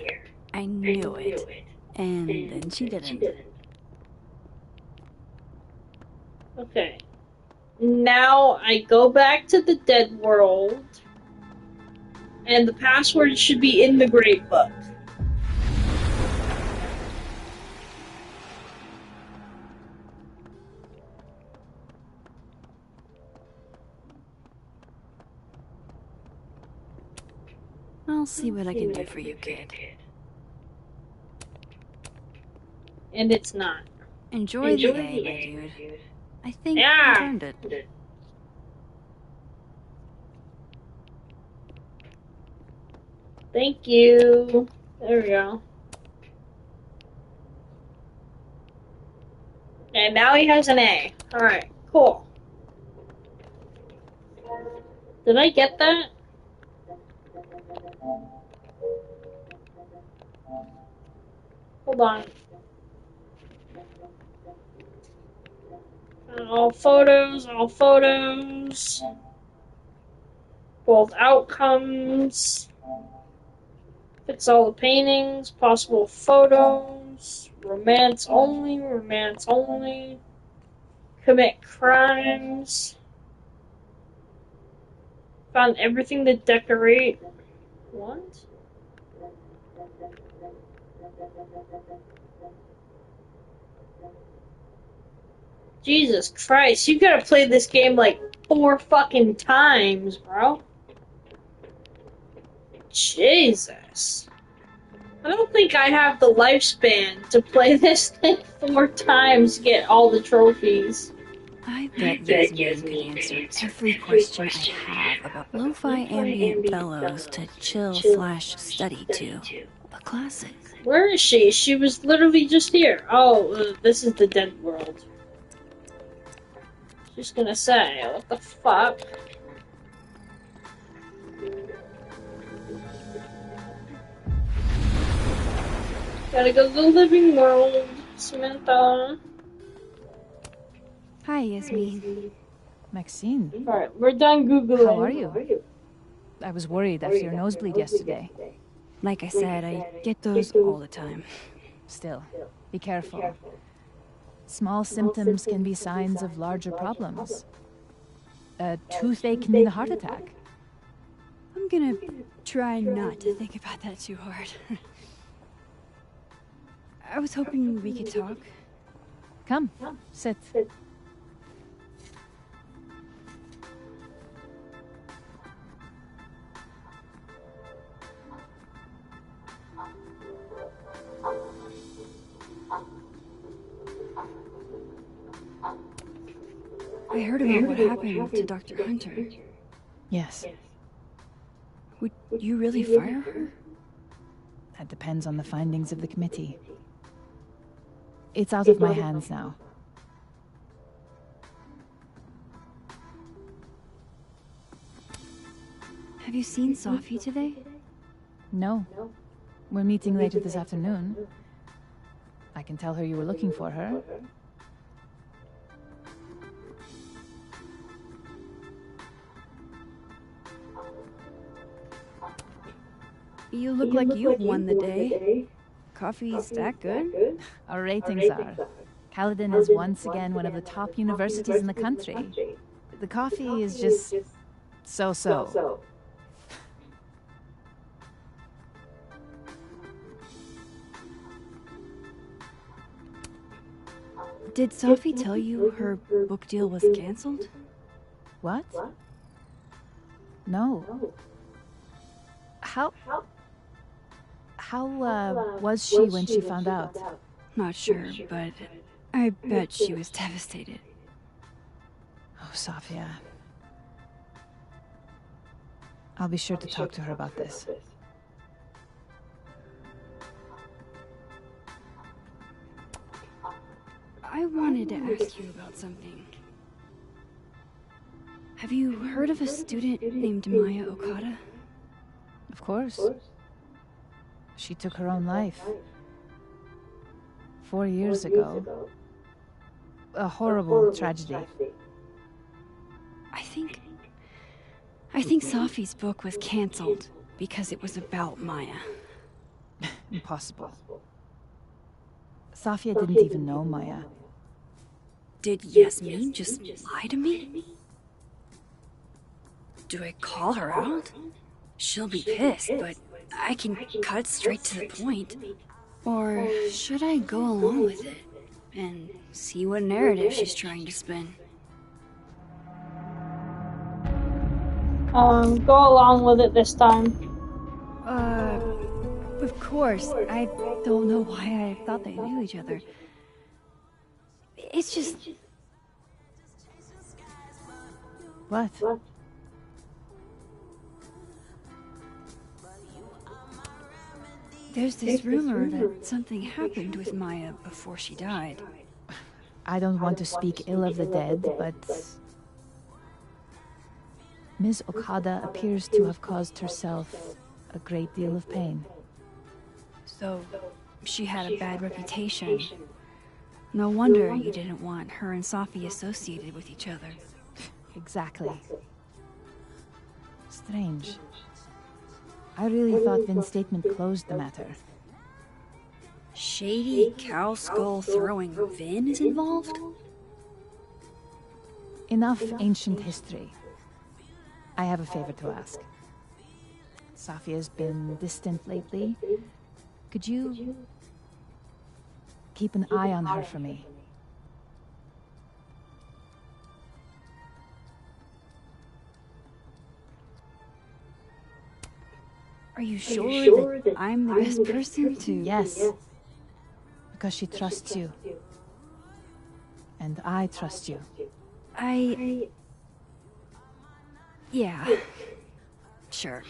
I knew it. And then she didn't. Okay. Now I go back to the dead world. And the password should be in the grade book. I'll see what I can do for you, kid. And it's not. Enjoy the A, my dude. I think Yeah. you earned it. Thank you. There we go. And now he has an A. Alright, cool. Did I get that? Hold on. All photos, all photos. Both outcomes. Fix all the paintings, possible photos. Romance only, romance only. Commit crimes. Found everything to decorate. What? Jesus Christ, you gotta play this game like 4 fucking times, bro. Jesus. I don't think I have the lifespan to play this thing 4 times to get all the trophies. I bet Yasmin could answer every question I have about lo-fi ambient bellows to chill/study to. A classic. Where is she? She was literally just here. Oh, this is the dead world. Just gonna say, what the fuck? Gotta go to the living world, Samantha. Hi, Yasmin. Maxine. Alright, we're done Googling. How are you? I was worried after your nosebleed yesterday. Like I said, I get those all the time. Still, be careful. Small symptoms can be signs of larger problems. A toothache can mean a heart attack. I'm gonna try not to think about that too hard. I was hoping we could talk. Come, sit. I heard about what happened to Dr. Hunter. Yes. Would you really fire her? That depends on the findings of the committee. It's out of my hands now. Have you seen Safi today? No. We're meeting later this afternoon. I can tell her you were looking for her. You look like you've won the day. Coffee's that good? Our ratings are. Caledon is once again one of the top universities in the country. The coffee is just so-so. Did Safi tell you her book deal was cancelled? What? No. How was she when she found out? Not sure, but I bet she was devastated. Oh, Safia. I'll be sure to talk to her about this. I wanted to ask you about something. Have you heard of a student named Maya Okada? Of course. She took her own life. 4 years ago. A horrible tragedy. I think Safi's book was cancelled because it was about Maya. Impossible. Safia didn't even know Maya. Did Yasmin just lie to me? Do I call her out? She'll be pissed, but I can cut straight to the point. Or should I go along with it and see what narrative she's trying to spin? Go along with it this time. Of course. I don't know why I thought they knew each other. It's just... What? There's this rumor that something happened with Maya before she died. I don't want to speak ill of the dead, but Ms. Okada appears to have caused herself a great deal of pain. So, she had a bad reputation. No wonder you didn't want her and Safi associated with each other. Exactly. Strange. I really thought Vin's statement closed the matter. Shady cow skull throwing Vin is involved? Enough ancient history. I have a favor to ask. Safia's been distant lately. Could you keep an eye on her for me? Are you sure that I'm the best person to... Yes. Because she trusts you. And I trust you. Yeah. Sure.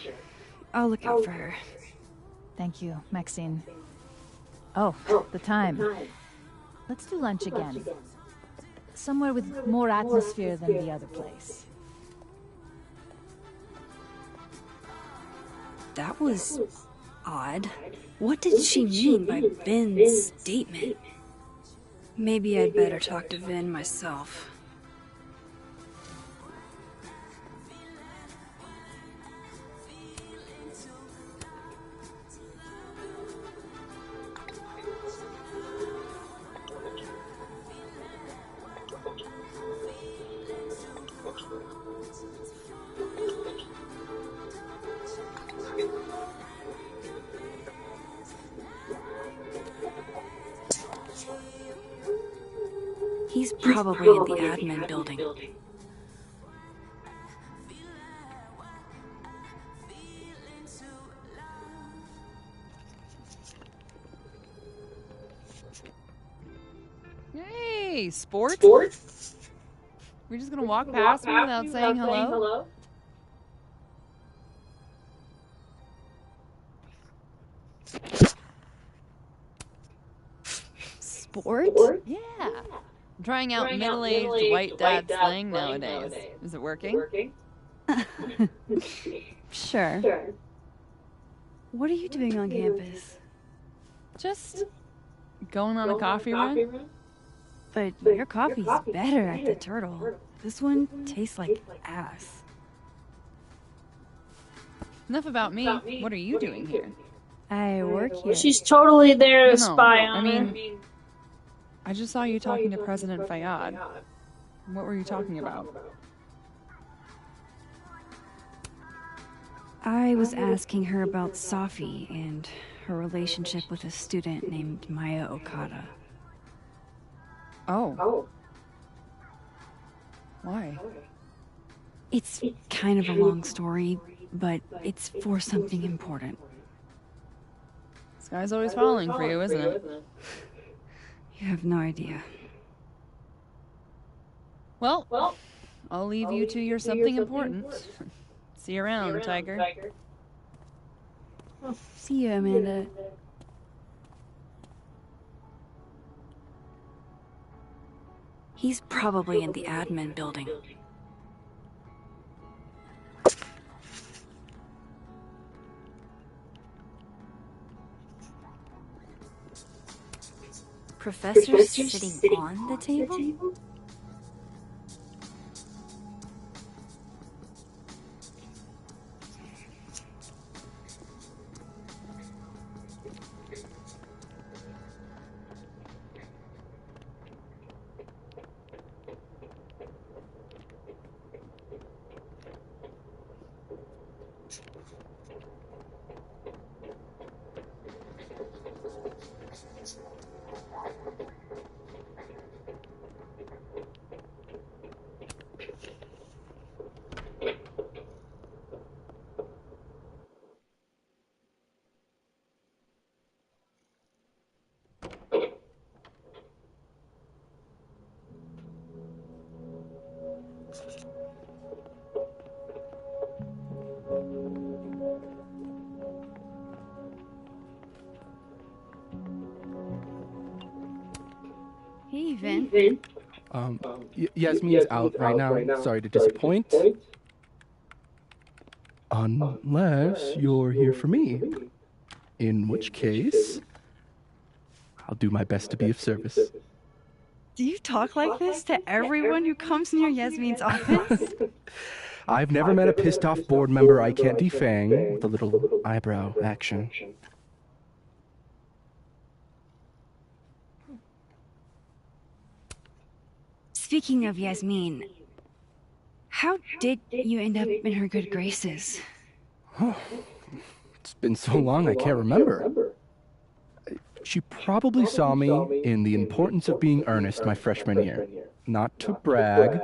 I'll look out for her. Thank you, Maxine. Oh, the time. Let's do lunch again. Somewhere with more atmosphere than the other place. That was odd. What did she mean by Vin's statement? Maybe I'd better talk to Vin myself. He's probably in the admin building. Hey, sport? We're just gonna walk past me without saying hello? Sport? Yeah. I'm trying out middle-aged white dad slang nowadays. Is it working? Sure. What are you doing on campus? Just going on a coffee run? But your coffee's better at the Turtle. This one tastes like ass. Enough about me. What are you doing here? I work here. She's totally there to No, spy on I her. mean, I just saw you talking to President Fayyad. What were you talking about? I was asking her about Safi and her relationship with a student named Maya Okada. Oh. Why? It's kind of a long story, but it's for something important. This guy's always falling for you, isn't it? You have no idea. Well, I'll leave you to your something important. See you around, Tiger. See you, Amanda. He's probably in the admin building. Professor's sitting on the table? Hey, Vin. Yasmin's out right now. Sorry to disappoint. Unless you're here for me. In which case, I'll do my best to be of service. Do you talk like this to everyone who comes near Yasmin's office? I've never met a pissed-off board member I can't defang with a little eyebrow action. Speaking of Yasmin, how did you end up in her good graces? It's been so long I can't remember. She probably saw me in The Importance of Being Earnest my freshman year. Not to brag,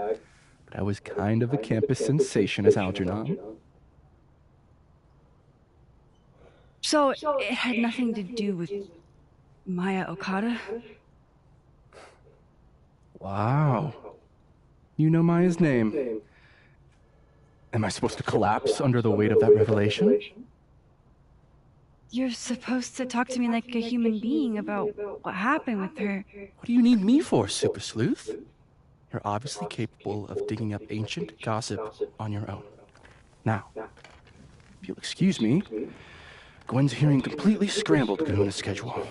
but I was kind of a campus sensation as Algernon. So it had nothing to do with Maya Okada? Wow. You know Maya's name. Am I supposed to collapse under the weight of that revelation? You're supposed to talk to me like a human being about what happened with her. What do you need me for, Super Sleuth? You're obviously capable of digging up ancient gossip on your own. Now, if you'll excuse me, Gwen's hearing completely scrambled Kahuna schedule.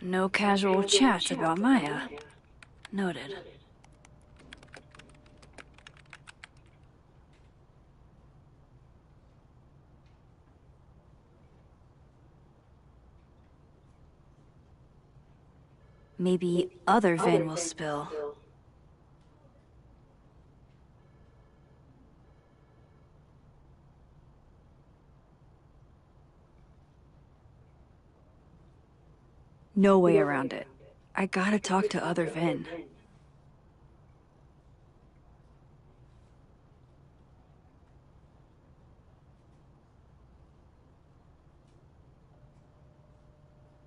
No casual chats about Maya. Noted. Maybe other Vin will spill. No way around it. I gotta talk to other Vin.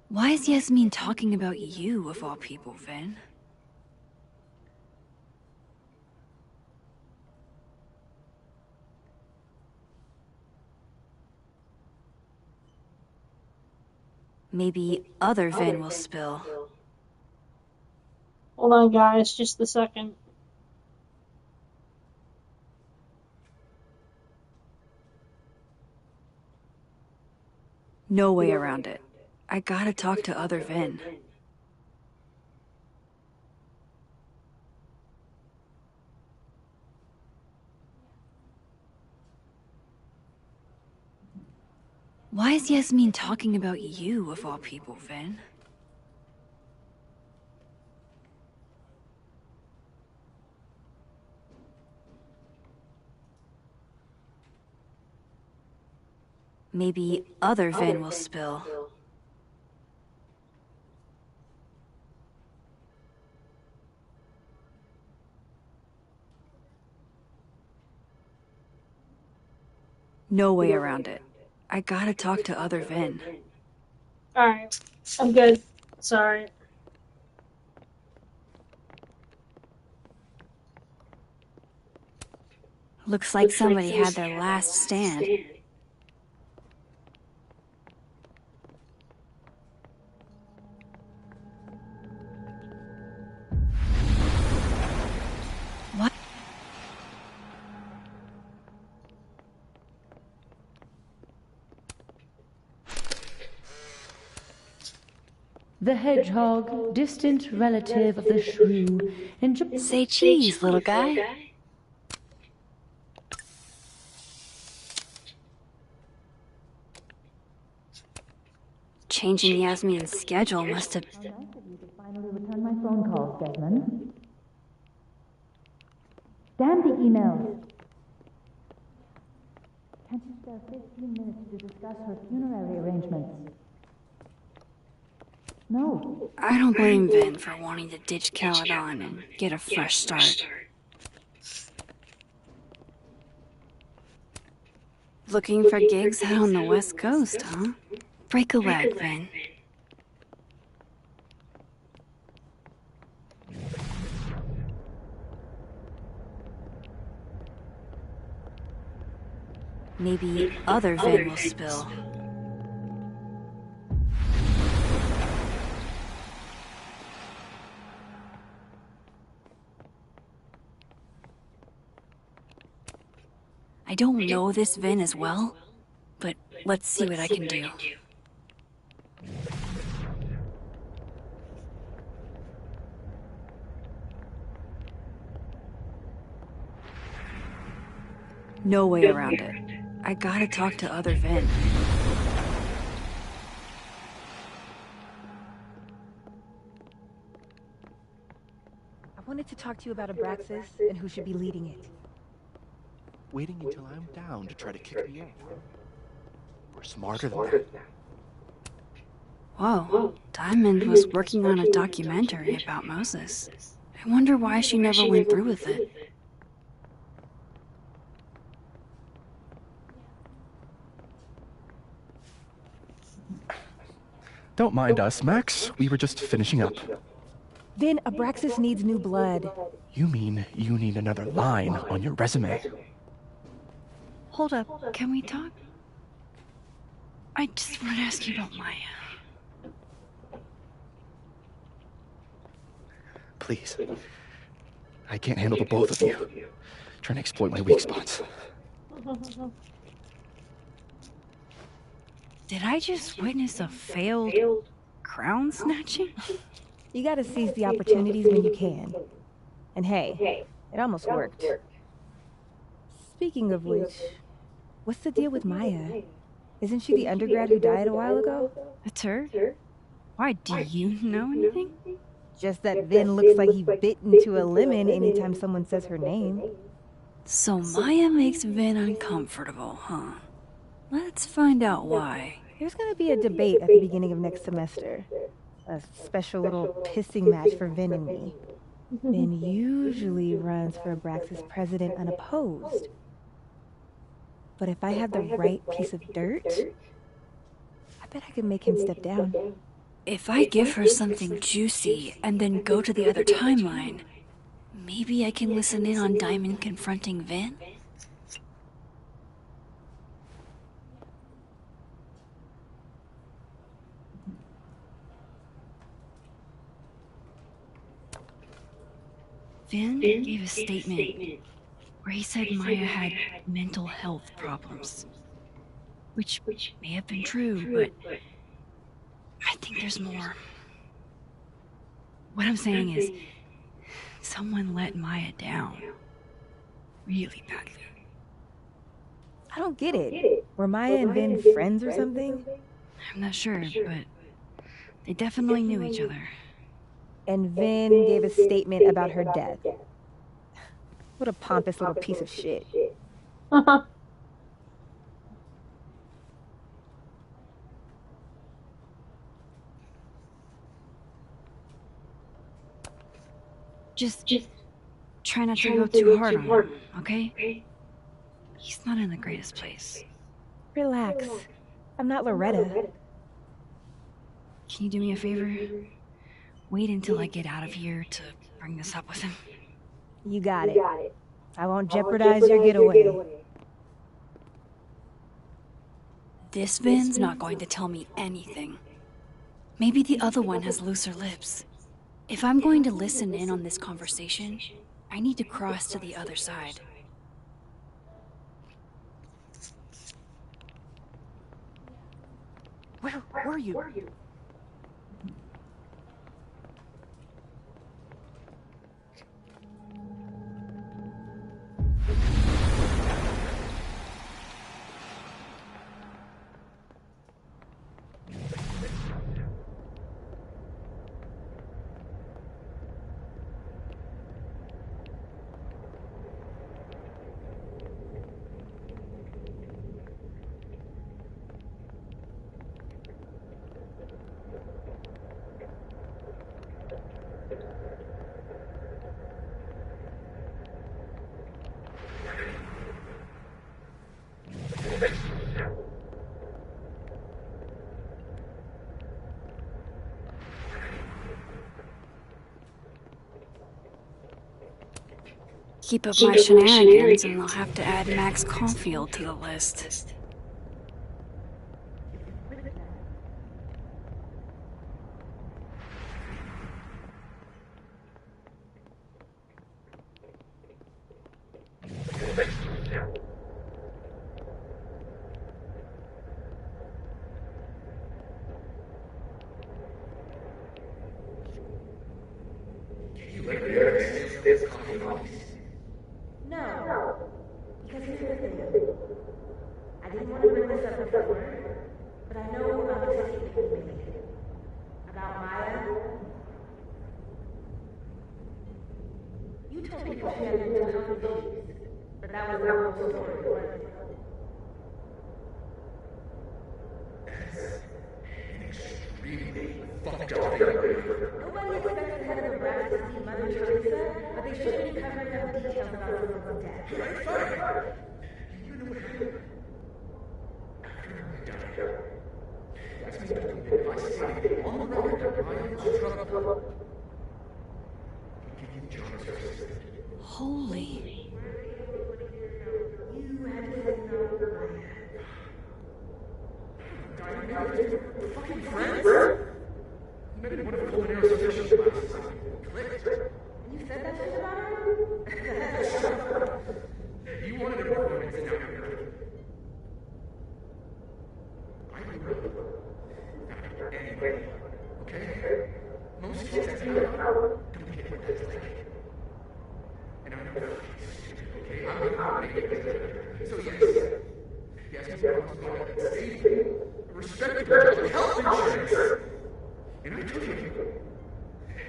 Why is Yasmin talking about you, of all people, Vin? Maybe other Vin will spill. Hold on, guys, just a second. No way around it. I gotta talk to other Vin. Why is Yasmin talking about you, of all people, Vin? Maybe other Vin will spill. No way around it. I gotta talk to other Vin. Alright, I'm good. Sorry. Looks like somebody had their last stand. What? The hedgehog, distant relative of the shrew. Say cheese, little guy. Changing Yasmin's schedule must have... Finally return my phone calls, Desmond. Damn the emails. Can't you spare 15 minutes to discuss her funerary arrangements? No. I don't blame Vin for wanting to ditch Caledon and get a fresh start. Looking for gigs out on the West Coast, huh? Break a leg, Vin. Maybe other Vin will spill. I don't know this Vin as well, but let's see what I can do. No way around it. I gotta talk to other Vin. I wanted to talk to you about Abraxas and who should be leading it. Waiting until I'm down to try to kick me off. We're smarter than that. Whoa, Diamond was working on a documentary about Moses. I wonder why she never went through with it. Don't mind us, Max. We were just finishing up. Vin, Abraxas needs new blood. You mean you need another line on your resume? Hold up, can we talk? I just want to ask you about Maya. Please. I can't handle the both of you. Trying to exploit my weak spots. Did I just witness a failed crown snatching? You gotta seize the opportunities when you can. And hey, it almost worked. Speaking of which, what's the deal with Maya? Isn't she the undergrad who died a while ago? That's her? Why, do you know anything? Just that Vin looks like he bit into a lemon anytime someone says her name. So Maya makes Vin uncomfortable, huh? Let's find out why. There's gonna be a debate at the beginning of next semester. A special little pissing match for Vin and me. Vin usually runs for Abraxas president unopposed. But if I have the right piece of dirt, I bet I could make him step down. If I give her something juicy and then go to the other timeline, maybe I can listen in on Diamond confronting Vin? Vin gave a statement where he said Maya had mental health problems. Which may have been true, but I think there's more. What I'm saying is, someone let Maya down. Really badly. I don't get it. Were Maya and Vin friends or something? I'm not sure, but they definitely knew each other. And Vin gave a statement about her death. What a pompous little piece of shit. Just try not to go too hard on him, okay? He's not in the greatest place. Relax. I'm not Loretta. Can you do me a favor? Wait until I get out of here to bring this up with him. You got it. I won't jeopardize your getaway. This Vin's not going to tell me anything. Maybe the other one has looser lips. If I'm going to listen in on this conversation, I need to cross to the other side. Where were you? Keep up my shenanigans and I'll have to add Max Caulfield to the list. No. Because here's the thing. I didn't want to bring this up before, but I know about the statement you made. About Maya. You told people she had mental health issues, but that was the whole story, wasn't it? Fucked up. Nobody expects the head of the brass to see Mother Teresa, but they shouldn't be covering up details about someone's death. Right, fine. You know what happened? After I died, you asked me to believe that if I say on the record that Ryan was trouble, I'd give you John's justice. Holy. You had to say no, Maya. Dying now, we're fucking friends? Maybe one of the Colmenare's official classes clicked. You said that shit about her? You wanted a performance now. I will. Anyway, okay? Most kids at power don't get what that's like. And I'm not stupid, okay? I'm not making it. So yes. Yes, Mr. Constable, at state, respectable health insurance. And I took it.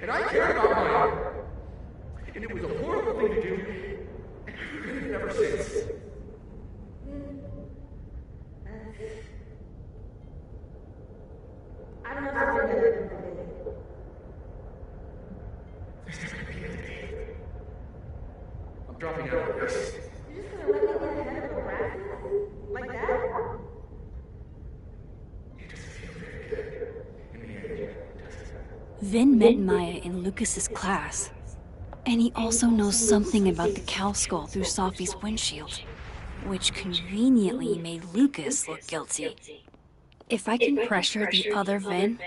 And I cared about mine. And it was a horrible thing to do. And I've regretted it ever since. I don't know if I'm going to do it. There's never going to be a day. I'm dropping out of this. You're just going to let me get ahead of the grasses? Like that? It doesn't feel very good. In the end, does it? Vin met Maya in Lucas's class. And he also knows something about the cow skull through Sophie's windshield, which conveniently made Lucas look guilty. If I can pressure the other Vin,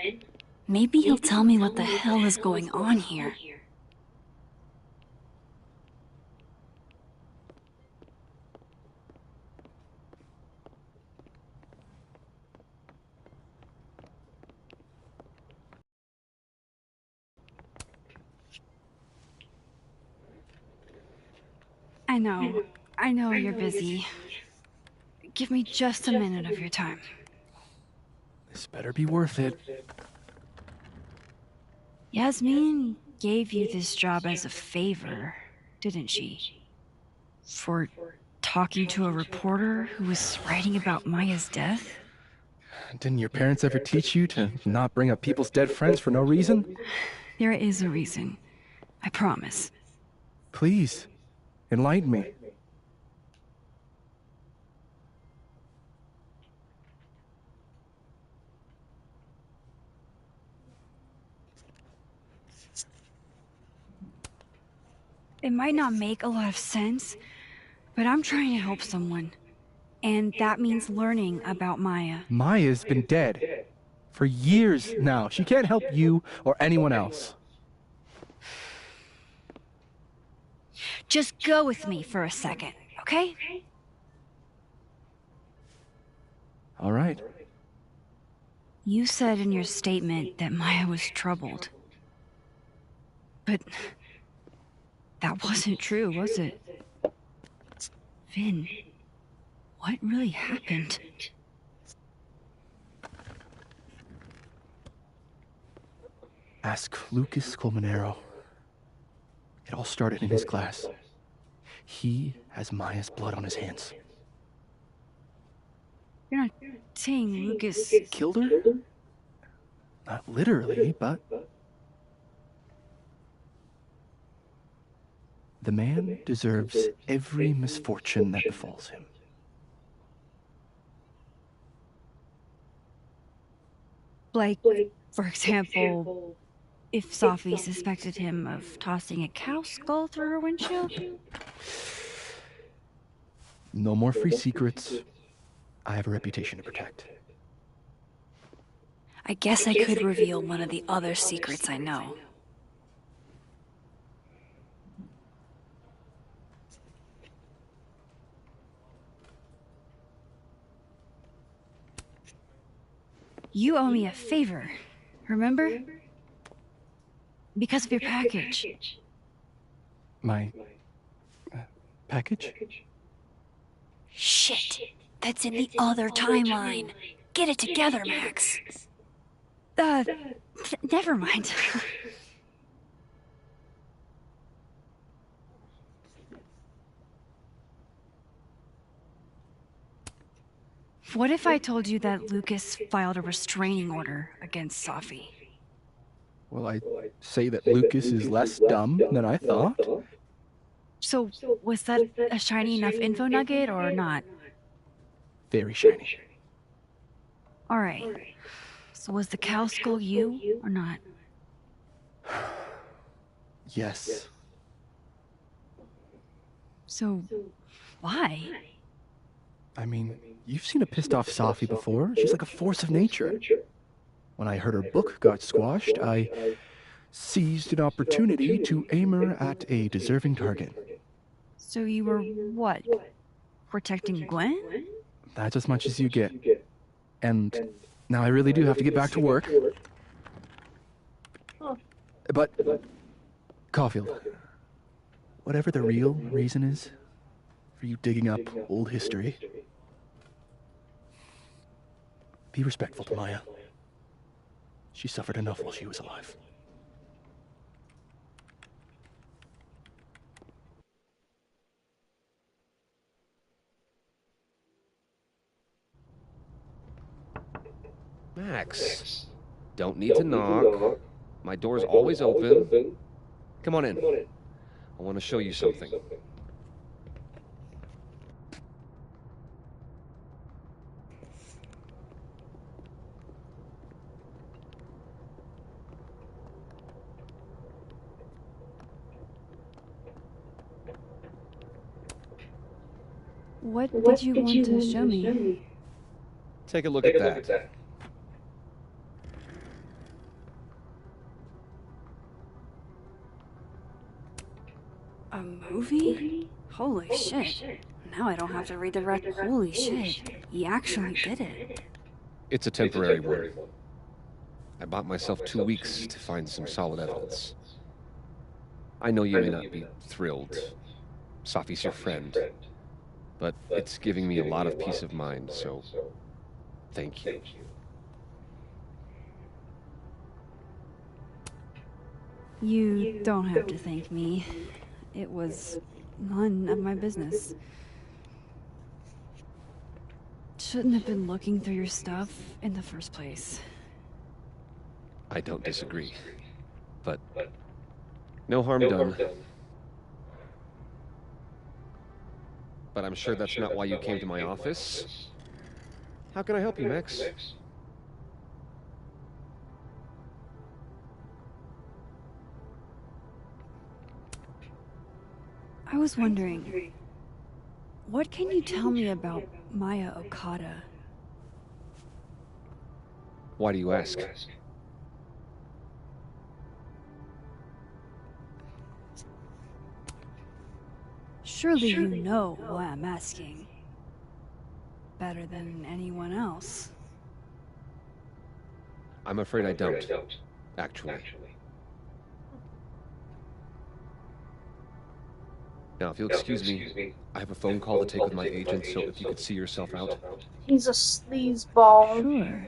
maybe he'll tell me what the hell is going on here. I know you're busy. Give me just a minute of your time. This better be worth it. Yasmin gave you this job as a favor, didn't she? For talking to a reporter who was writing about Maya's death? Didn't your parents ever teach you to not bring up people's dead friends for no reason? There is a reason. I promise. Please, enlighten me. It might not make a lot of sense, but I'm trying to help someone. And that means learning about Maya. Maya's been dead for years now. She can't help you or anyone else. Just go with me for a second, okay? All right. You said in your statement that Maya was troubled. But that wasn't true, was it? Vin, what really happened? Ask Lucas Colmenero. It all started in his class. He has Maya's blood on his hands. You're not saying Lucas Killed her? Not literally, but... The man deserves every misfortune that befalls him. Like, for example, if Sophie suspected him of tossing a cow skull through her windshield? No more free secrets. I have a reputation to protect. I guess I could reveal one of the other secrets I know. You owe me a favor, remember? Because of your package. My... package? Shit! That's in the other timeline! Get it together, Max! Never mind. What if I told you that Lucas filed a restraining order against Safi? Well, I'd say that Lucas is less dumb than I thought. So, was that a shiny enough info nugget or not? Very shiny. Alright. So was the cow skull you, or not? Yes. So, why? I mean, you've seen a pissed off Safi before. She's like a force of nature. When I heard her book got squashed, I seized an opportunity to aim her at a deserving target. So you were, what? Protecting Gwen? That's as much as you get. And now I really do have to get back to work. But, Caulfield, whatever the real reason is for you digging up old history, be respectful to Maya. She suffered enough while she was alive. Max, don't need to knock. My door's always open. Come on in. I want to show you something. What did you want to show me? Take a look at that. A movie? Holy shit. Now I don't have to read the rest. Holy shit. He actually did it. It's a temporary one. I bought myself 2 weeks to find some solid evidence. I know you may not be thrilled. Safi's your friend. But it's giving me a lot of peace of mind, so thank you. You don't have to thank me. It was none of my business. Shouldn't have been looking through your stuff in the first place. I don't disagree. But no harm done. But I'm sure that's not why you came to my office. How can I help you, Max? I was wondering, what can you tell me about Maya Okada? Why do you ask? Surely you know why I'm asking. Better than anyone else. I'm afraid I don't, actually. Now, if you'll excuse me, I have a phone call to take with my agent, so if you could see yourself out. He's a sleazeball. Sure.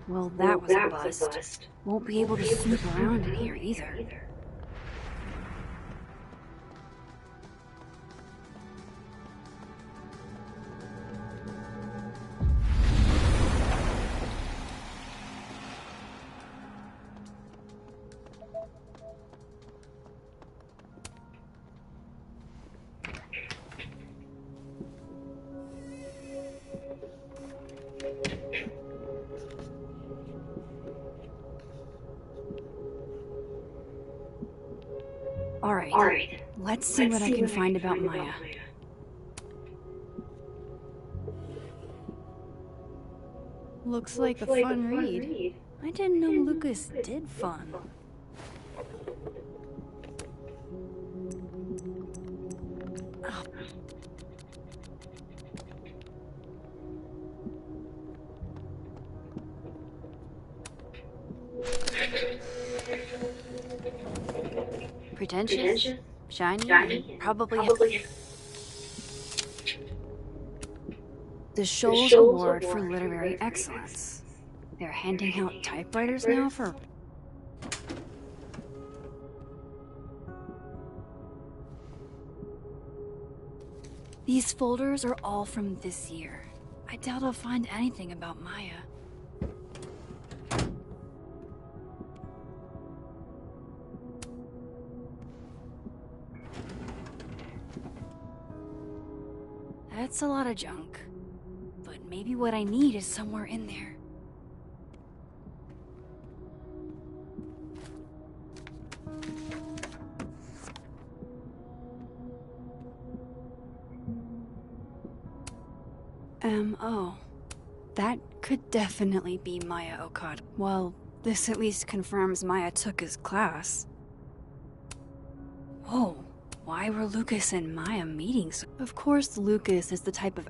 Well, that was a bust. Won't be able to snoop around in here either. Alright, let's see what I can find about Maya. Looks like a fun read. I didn't know Lucas did fun. Pretentious, shiny, probably. The Shoals Award for Literary Excellence. They're handing out typewriters now for... These folders are all from this year. I doubt I'll find anything about Maya. That's a lot of junk. But maybe what I need is somewhere in there. Oh. That could definitely be Maya Okada. Well, this at least confirms Maya took his class. Whoa. Why were Lucas and Maya meeting? Of course, Lucas is the type of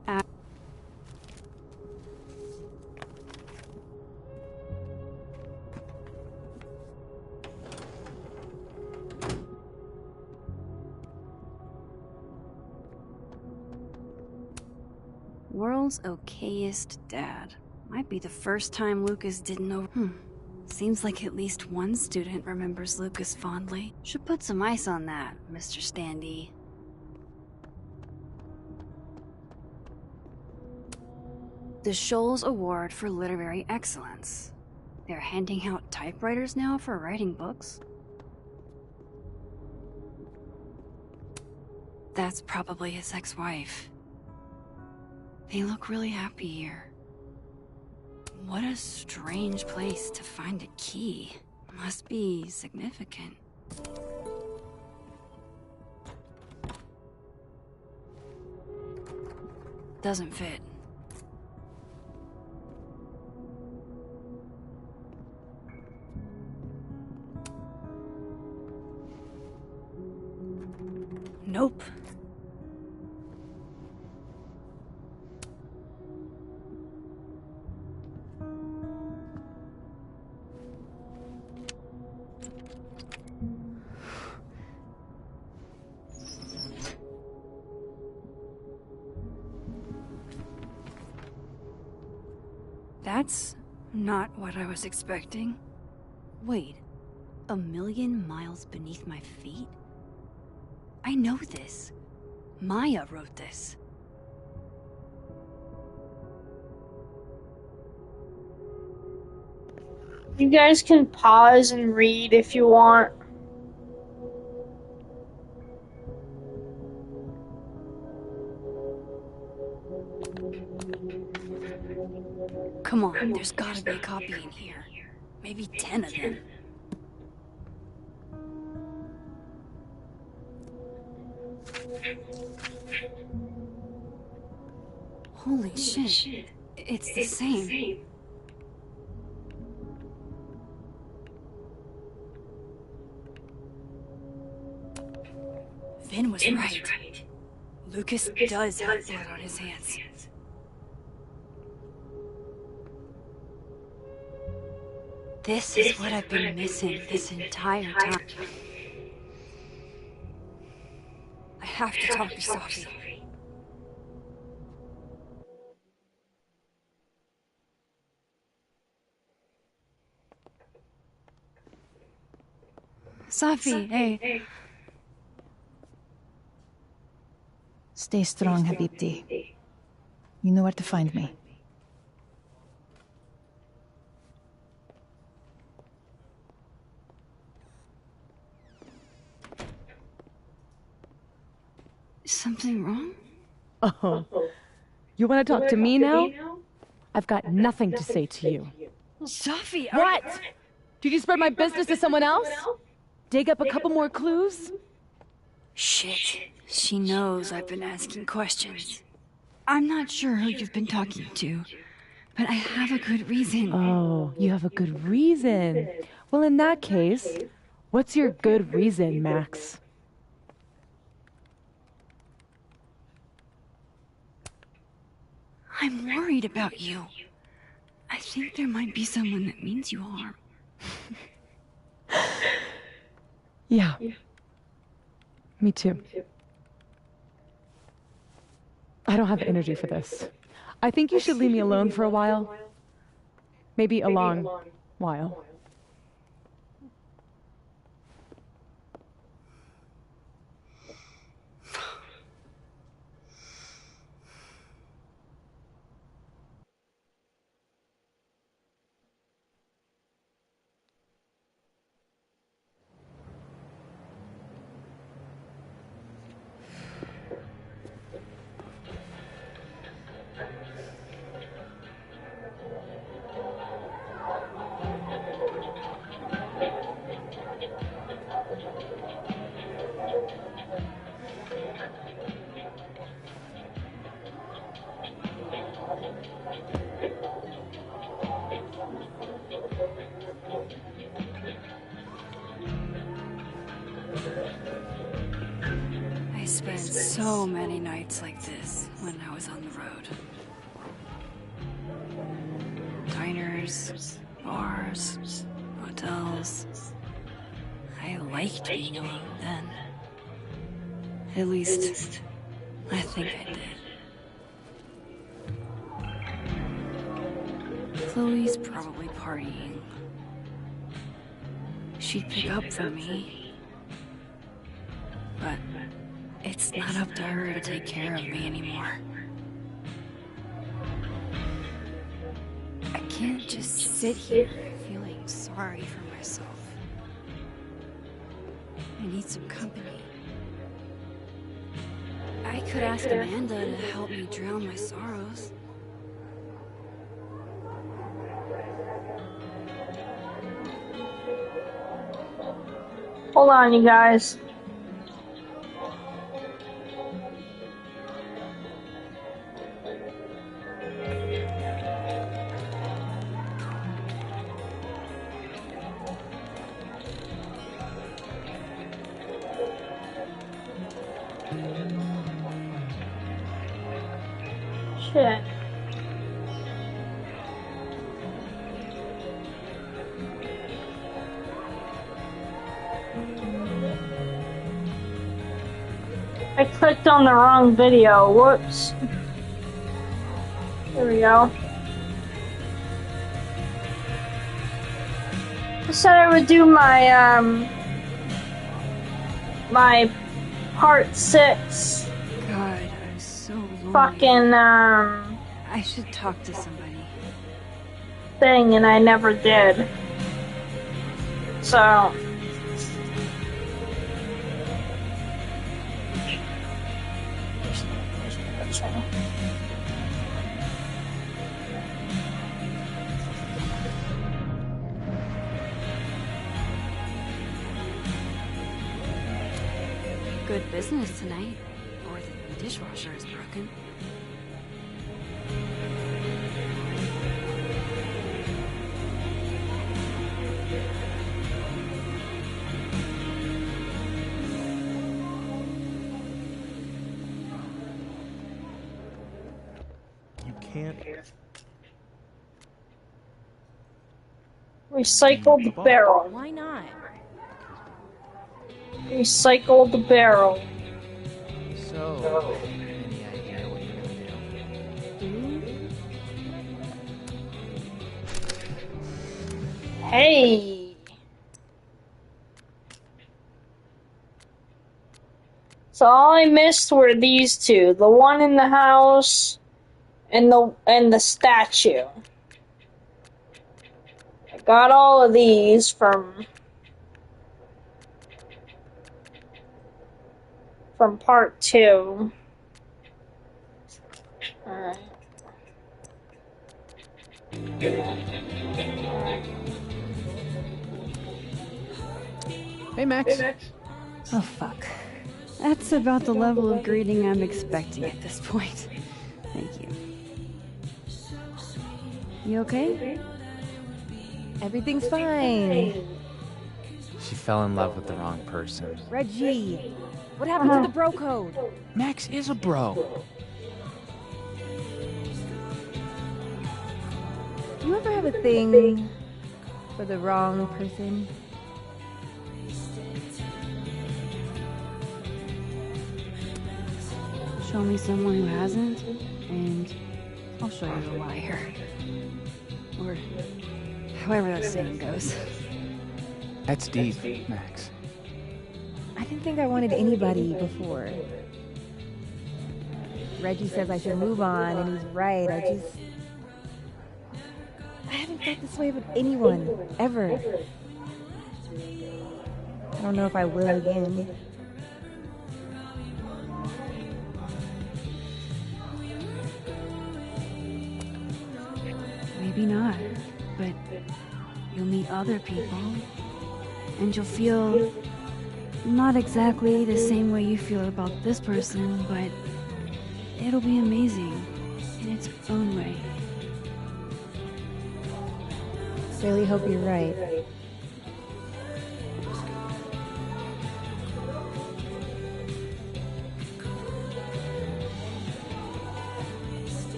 World's okayest dad. Might be the first time Lucas didn't know. Seems like at least one student remembers Lucas fondly. Should put some ice on that, Mr. Standy. The Shoals Award for Literary Excellence. They're handing out typewriters now for writing books? That's probably his ex-wife. They look really happy here. What a strange place to find a key. Must be significant. Doesn't fit. Nope. That's not what I was expecting. Wait, 1,000,000 miles beneath my feet? I know this. Maya wrote this. You guys can pause and read if you want. Come on, there's gotta be a copy in here. Maybe 10 of them. Holy shit. It's the same. Vin was right. Lucas does have blood on his hands. This is what I've been missing this entire time. I have to talk to Safi. Safi, hey. Stay strong, Habibti. You know where to find me. Something wrong? Oh. You want to talk to me now? I've got nothing to say to you. Safi, what? Did you spread my business to someone else? Dig up a couple more clues? Shit. She knows I've been asking questions. I'm not sure who you've been talking to, But I have a good reason. Oh, you have a good reason. Well, in that case, what's your good reason, Max? I'm worried about you. I think there might be someone that means you harm. Yeah. Me too. I don't have energy for this. I think you should leave me alone for a while. Maybe a long while. I spent so many nights like this when I was on the road. Diners, bars, hotels. I liked being alone then. At least, I think I did. Chloe's probably partying. She'd pick up for me. But it's not up to her to take care of me anymore. I can't just sit here feeling sorry for myself. I need some company. I could ask Amanda to help me drown my sorrows. Hold on, you guys. Shit. I clicked on the wrong video. Whoops. There we go. I said I would do my my part 6. God, I'm so lonely. Fucking I should talk to somebody. thing, and I never did. So. Good business tonight, or the dishwasher is broken. You can't. Recycled barrel. Why not? Recycled barrel. So, any idea what you're gonna do? Hey. So all I missed were these two, the one in the house and the statue. I got all of these from part 2. Alright. Hey, Max. Oh, fuck. That's about the level of greeting I'm expecting at this point. Thank you. You okay? Everything's fine. She fell in love with the wrong person. Reggie, what happened to the bro code? Max is a bro. Do you ever have a thing for the wrong person? Show me someone who hasn't, and I'll show you the liar. Or however that saying goes. That's deep, Max. I didn't think I wanted anybody before. Reggie says I should move on, and he's right. I haven't felt this way with anyone, ever. I don't know if I will again. Maybe not, but you'll meet other people, and you'll feel not exactly the same way you feel about this person, but it'll be amazing in its own way. Really hope you're right.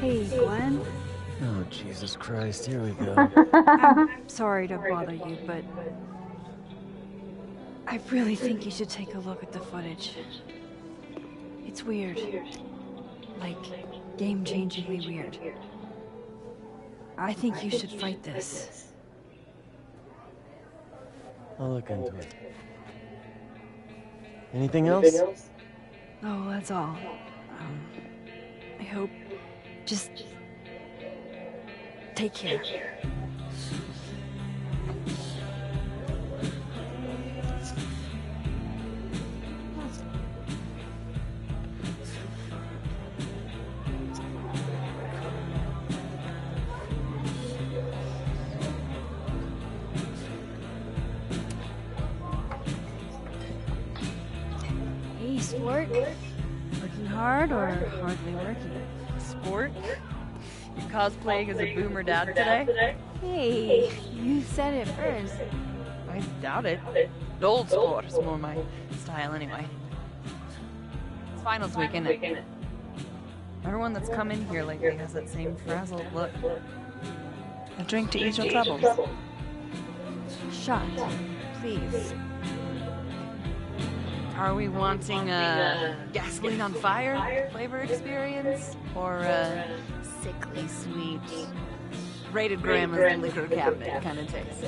Hey, Gwen. Oh, Jesus Christ, here we go. I'm sorry to bother you, but I really think you should take a look at the footage. It's weird. Like, game-changingly weird. I think you should fight this. I'll look into it. Anything else? Oh, that's all. I hope... Just... take care. Hey, sport. Working hard or hardly working? Sport? You cosplaying as a boomer dad today? Hey, you said it first. I doubt it. Old sport is more my style anyway. It's finals week, isn't it? Everyone that's come in here lately has that same frazzled look. A drink to ease your troubles. Shot, please. Are we wanting a gasoline on fire flavor experience? Or a sickly sweet, rated grandma's liquor cabinet kind of taste?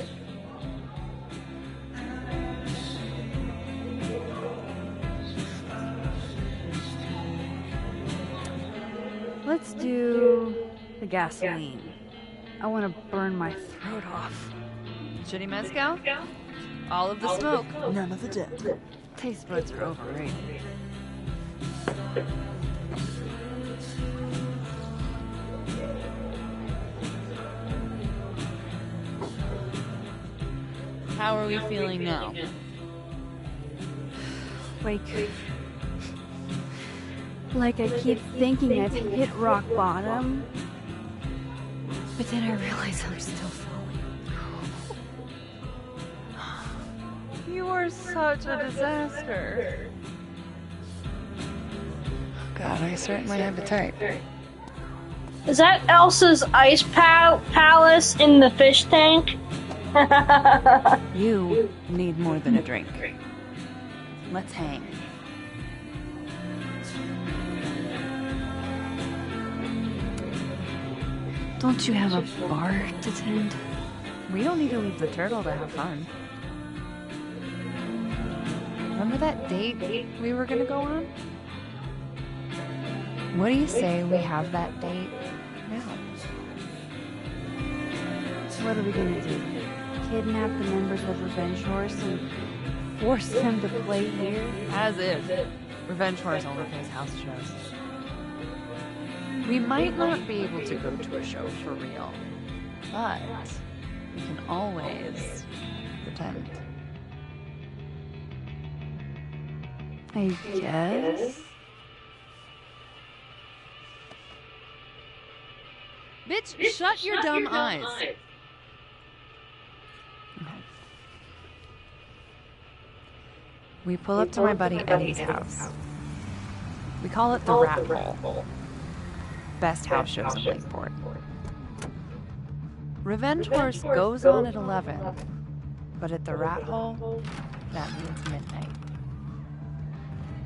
Let's do the gasoline. I want to burn my throat off. Shitty mezcal? All of the smoke, none of the dip. Taste buds are overrated. How are we feeling now? Like I keep thinking I've hit rock bottom, but then I realize I'm still falling. You are such a disaster. God, I certainly have a type. Is that Elsa's ice palace in the fish tank? You need more than a drink. Let's hang. Don't you have a bar to tend? We don't need to leave the turtle to have fun. Remember that date we were gonna go on? What do you say we have that date now? What are we gonna do? Kidnap the members of Revenge Horse and force them to play here? As if Revenge Horse only plays house shows. We might not be able to go to a show for real, but we can always pretend. I guess. Bitch, shut your dumb eyes. We pull up to my buddy Eddie's house. We call it the Rat Hole. Best house shows in Lakeport. Revenge Horse goes on at 11, but at the Rat Hole, that means midnight.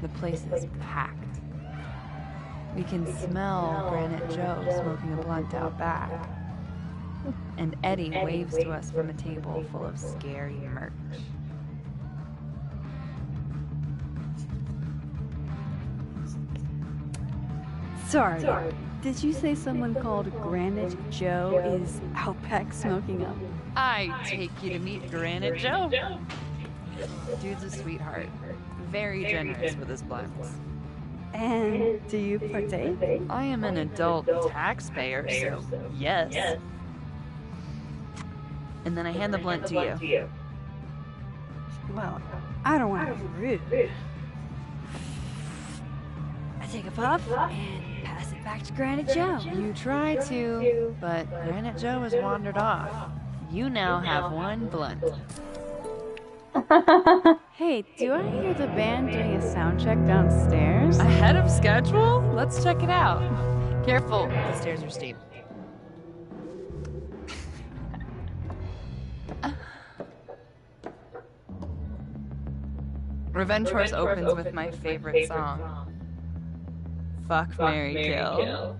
The place is packed. We can smell Granite Joe smoking a blunt out back. And Eddie waves to us from a table full of scary merch. Sorry, did you say someone called Granite Joe is out back smoking up? I take you to meet Granite Joe. Dude's a sweetheart. Very generous with his blunts. And do you partake? I am an adult taxpayer, so yes. And then I hand the blunt to you. Well, I don't want to be rude. I take a puff and pass it back to Granite Joe. You try to, but Granite Joe has wandered off. You now have one blunt. Hey, do I hear the band doing a sound check downstairs? Ahead of schedule? Let's check it out. Careful, the stairs are steep. Revenge Horse opens with my favorite song. Fuck, Marry, Kill.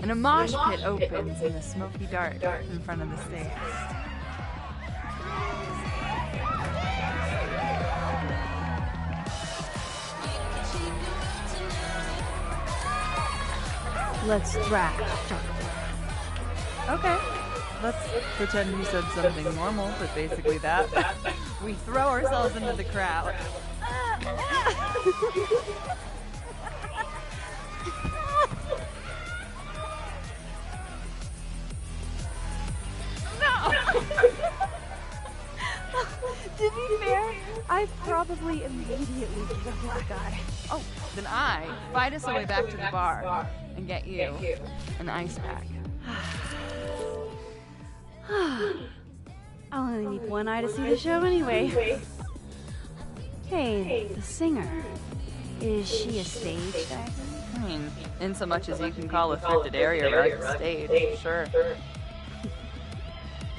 And a mosh pit opens in the smoky dark in front of the stage. Let's thrash. Okay. Let's pretend you said something normal, but basically that. We throw ourselves into the crowd. To be fair, I probably immediately get a black eye. Oh, then I fight us our way back to the bar and get you an ice pack. I'll only need one eye to see the show anyway. Hey, the singer. Is she a stage diver? I mean, in so much as you can call a thrifted area rug a stage, sure.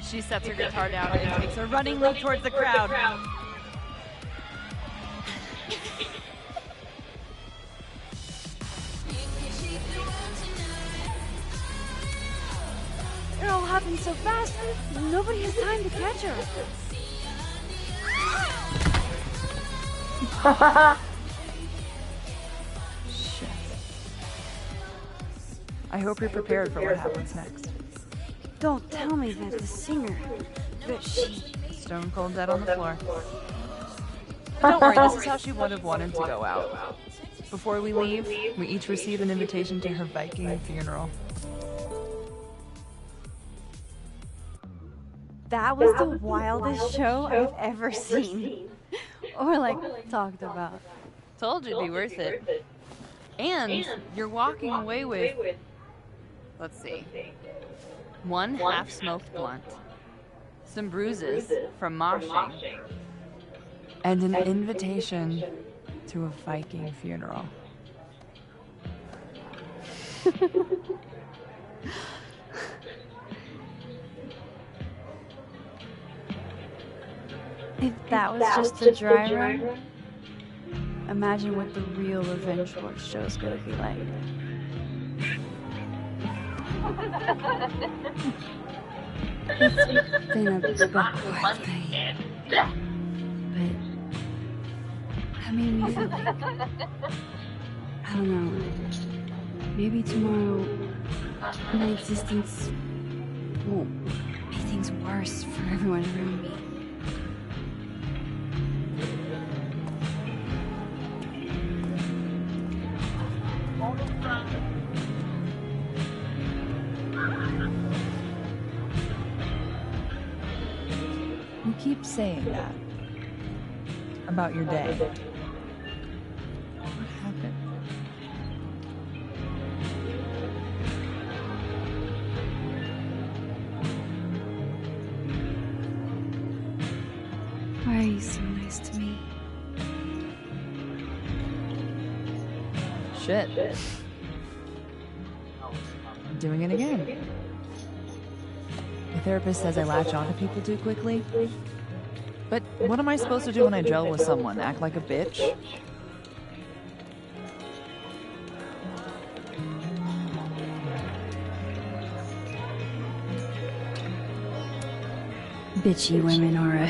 She sets her guitar down and takes a running leap towards the crowd. It all happened so fast, nobody has time to catch her. Shit. I hope you're prepared for what happens next. Don't tell me that the singer, that she... Stone cold dead on the floor. But don't worry, this is how she would have wanted to go out. Before we leave, we each receive an invitation to her Viking funeral. That was the wildest show I've ever seen. Or like, talked about. Told you it'd be worth it. And you're walking away with, let's see, one half-smoked blunt, some bruises from moshing, and an invitation to a Viking funeral. If that was just a dry run, imagine what the real Revenge Horse show is gonna be like. It's been a bit quiet, but that made me feel like, I don't know, maybe tomorrow my existence won't make things worse for everyone around me. You keep saying that about your day. What happened? nice to me. Shit. Doing it again. The therapist says I latch onto people too quickly. But what am I supposed to do when I gel with someone? Act like a bitch? Bitchy women are a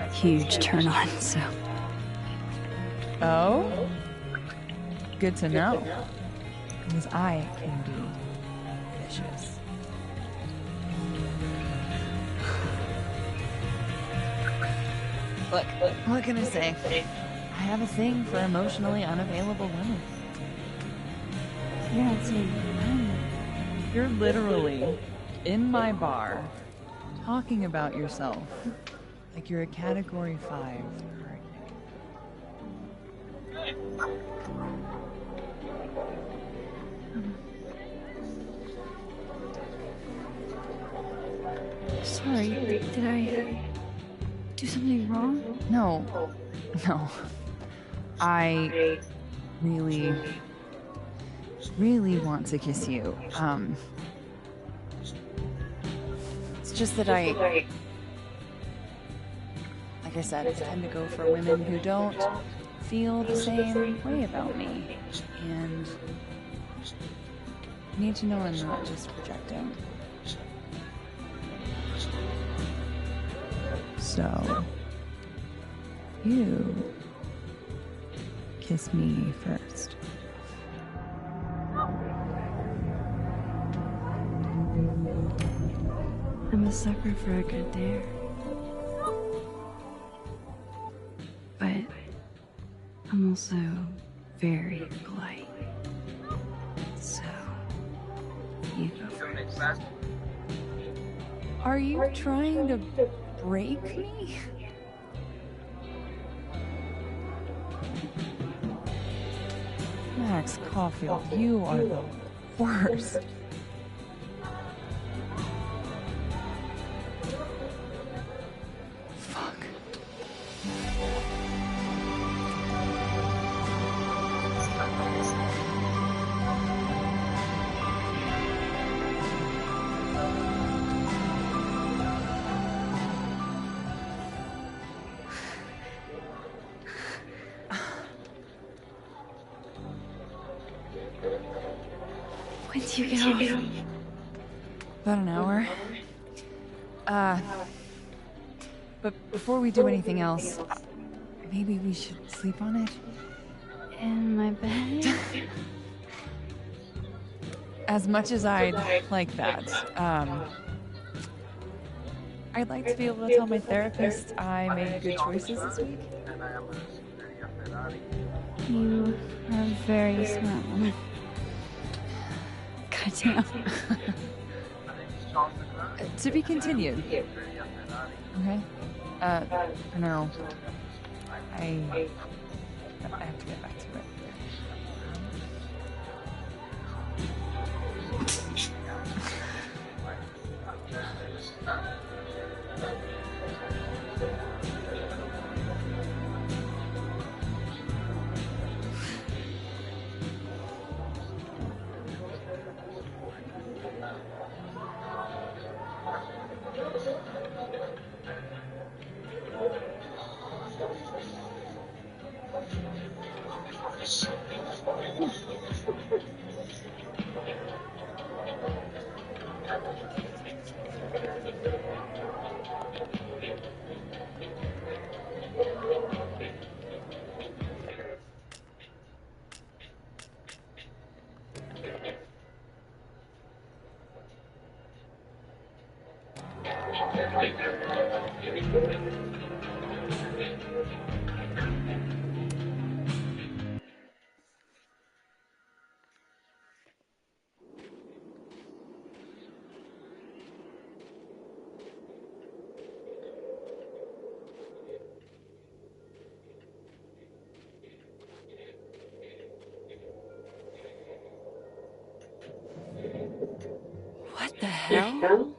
huge turn on, so. Oh? Good to know. Because I can be vicious. Look, what can I say? I have a thing for emotionally unavailable women. Yeah, it's You're literally in my bar talking about yourself like you're a Category 5 hurricane. Sorry, did I do something wrong? No. I really want to kiss you. It's just that like I said, I tend to go for women who don't feel the same way about me. And I need to know I'm not just projecting. So, you kiss me first. I'm a sucker for a good dare. But I'm also very polite. So, you go first. Are you trying to break me? Max Caulfield, you are the worst. Fuck. When do you get off? About an hour. But before we do anything else, maybe we should sleep on it? In my bed? As much as I'd like that, I'd like to be able to tell my therapist I made good choices this week. You are a very smart woman. Goddamn. To be continued. Okay? For now, I have to get back to it. What the hell?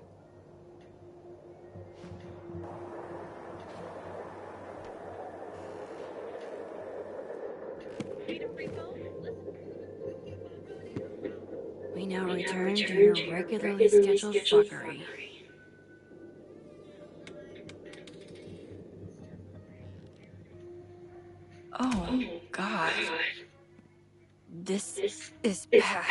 return to your regularly scheduled fuckery. Oh, God. This is bad.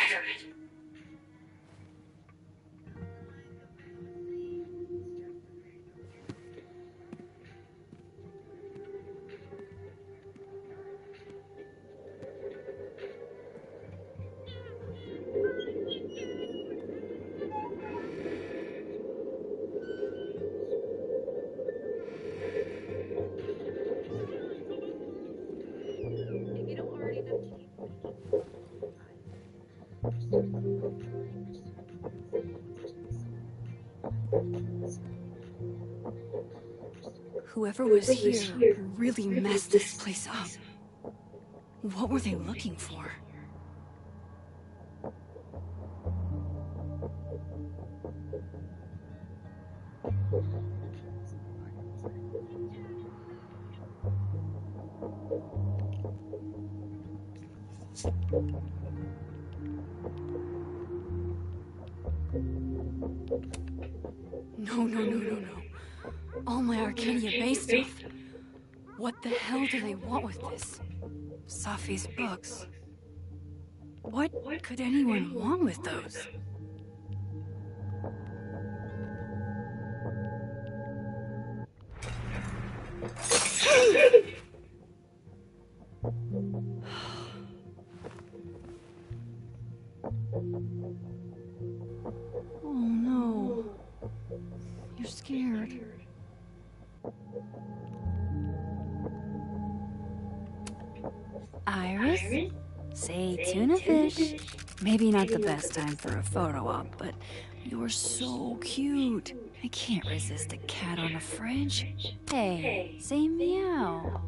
Whoever was here really messed this place up. What were they looking for? No. All my Arcadia Bay stuff. What the hell do they want with this? Safi's books. What could anyone want with those? Oh no. You're scared. Iris? Say tuna fish. Maybe not the best time for a photo op, but you're so cute. I can't resist a cat on a fridge. Hey, say meow.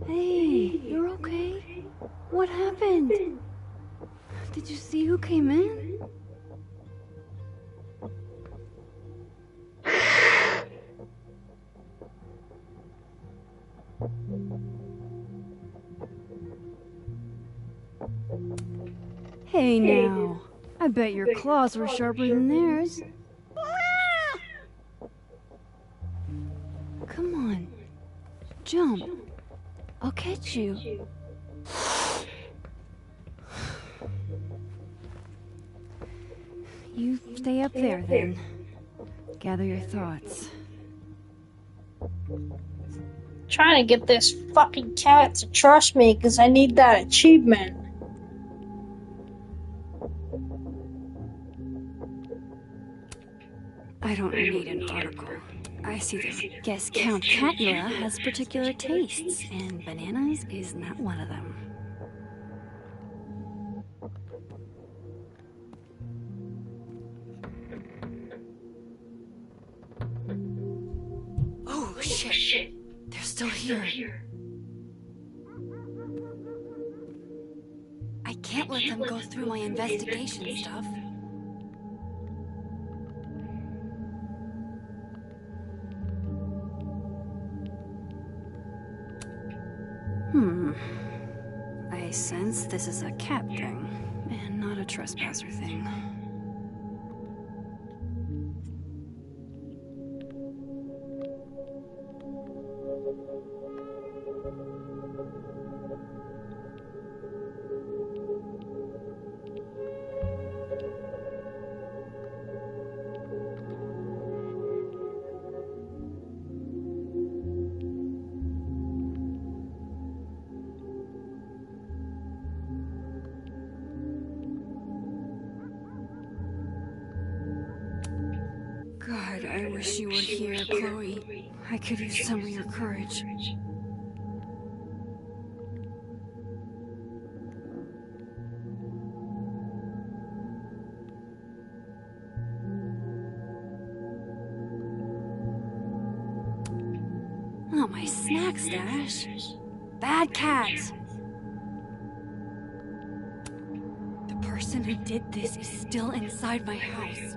Hey, you're okay? What happened? Did you see who came in? Hey now, I bet your claws were sharper than theirs. Come on, jump. I'll catch you. You stay up there then. Gather your thoughts. Trying to get this fucking cat to trust me because I need that achievement. I don't need an article. I see the guest Count Catula has particular tastes, and bananas is not one of them. Oh, shit. They're still here. I can't let them go through my investigation stuff. I sense this is a cat thing, and not a trespasser thing. God, I wish you were here, Chloe. I could use some of your courage. Oh, my snack stash. Bad cat. The person who did this is still inside my house.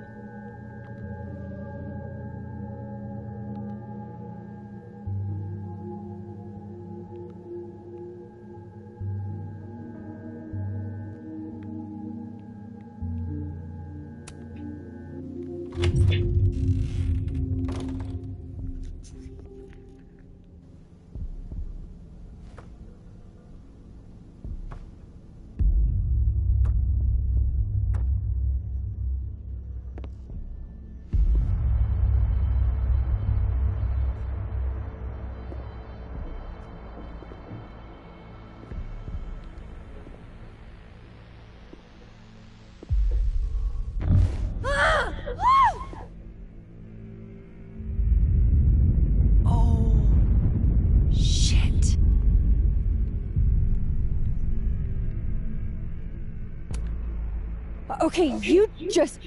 Okay, you just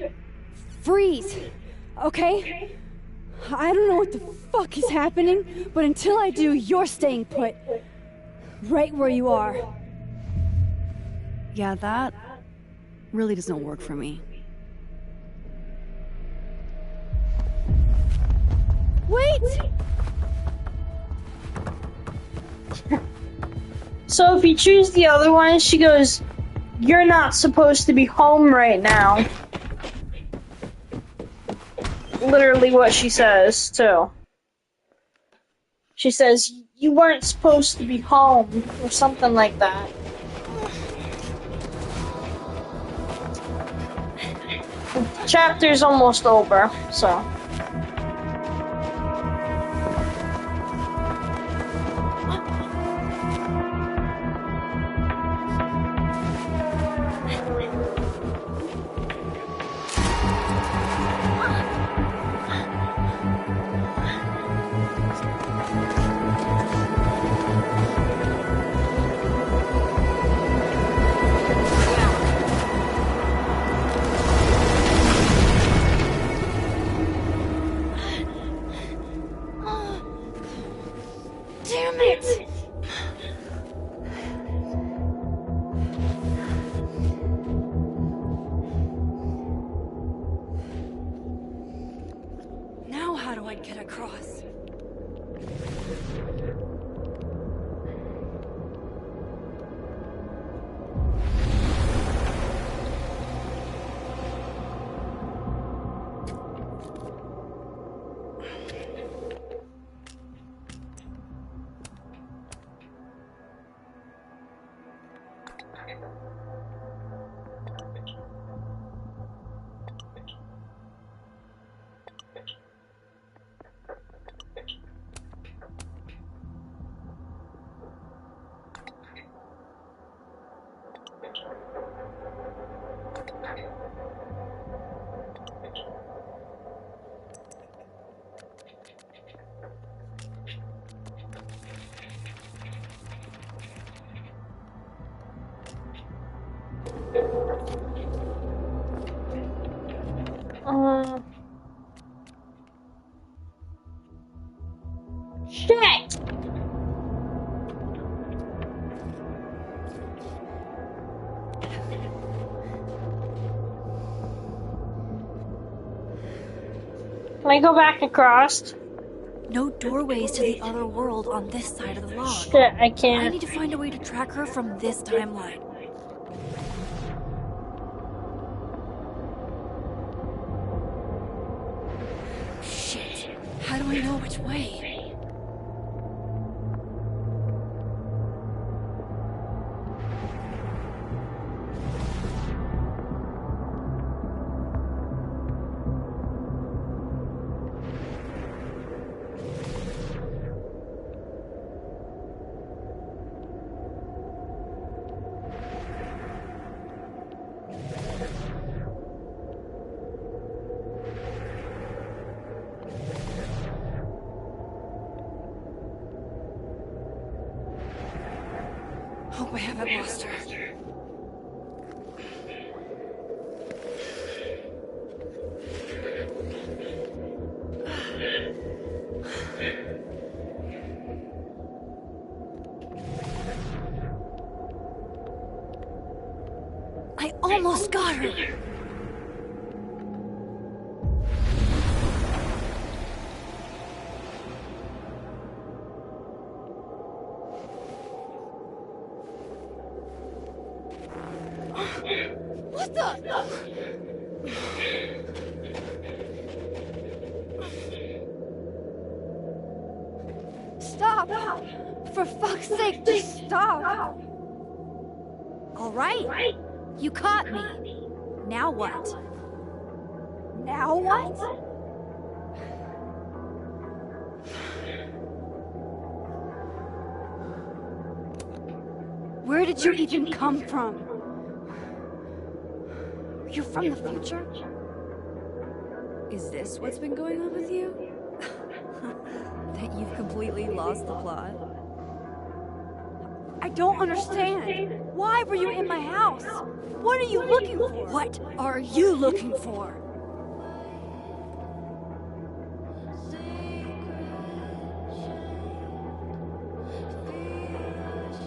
freeze, okay? I don't know what the fuck is happening, but until I do, you're staying put. Right where you are. Yeah, that really doesn't work for me. Wait! So if you choose the other one, she goes, "You're not supposed to be home right now." Literally what she says, too. She says, "You weren't supposed to be home," or something like that. The chapter's almost over, so... Damn it! Now how do I get across? Shit! Can I go back across? No doorways to the other world on this side of the log. Shit, I can't. I need to find a way to track her from this timeline. Shit. How do I know which way? Hope I haven't lost her. I almost got her! What the? Stop! For fuck's sake, just stop! All right. You caught me. Now what? Now what? Where did you even come from? You're from the future? Is this what's been going on with you? That you've completely lost the plot? I don't understand. Why were you in my house? What are you looking for? What are you looking for?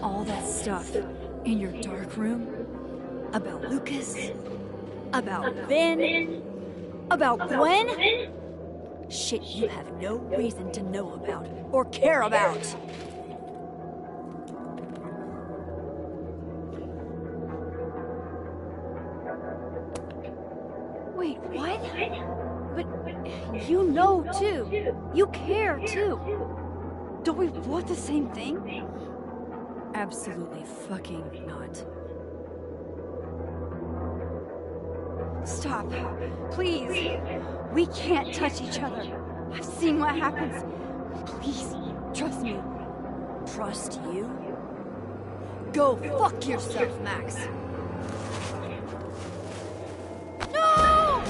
All that stuff in your dark room? About Lucas? About Vin? About Gwen? Shit you have no reason to know about or care about. Wait, what? But you know too. You care too. Don't we want the same thing? Absolutely fucking not. Stop. Please. We can't touch each other. I've seen what happens. Please, trust me. Trust you? Go fuck yourself, Max. No!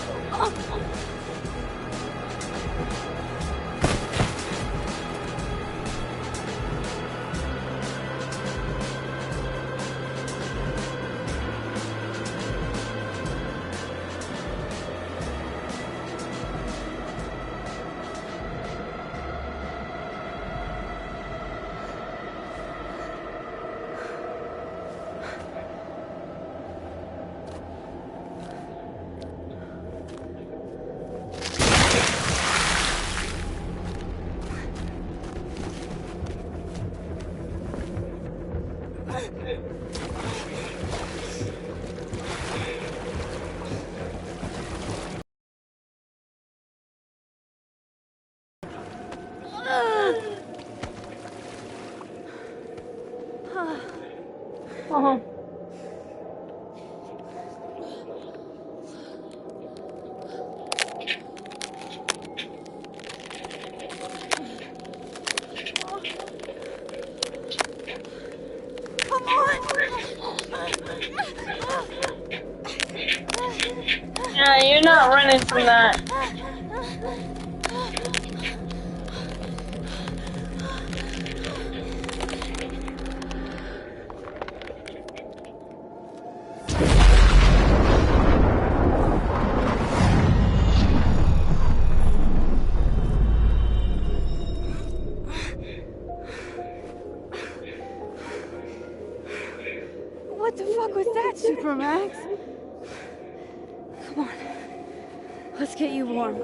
Yeah, you're not running from that. What the fuck was that, Supermax? Come on. Let's get you warm.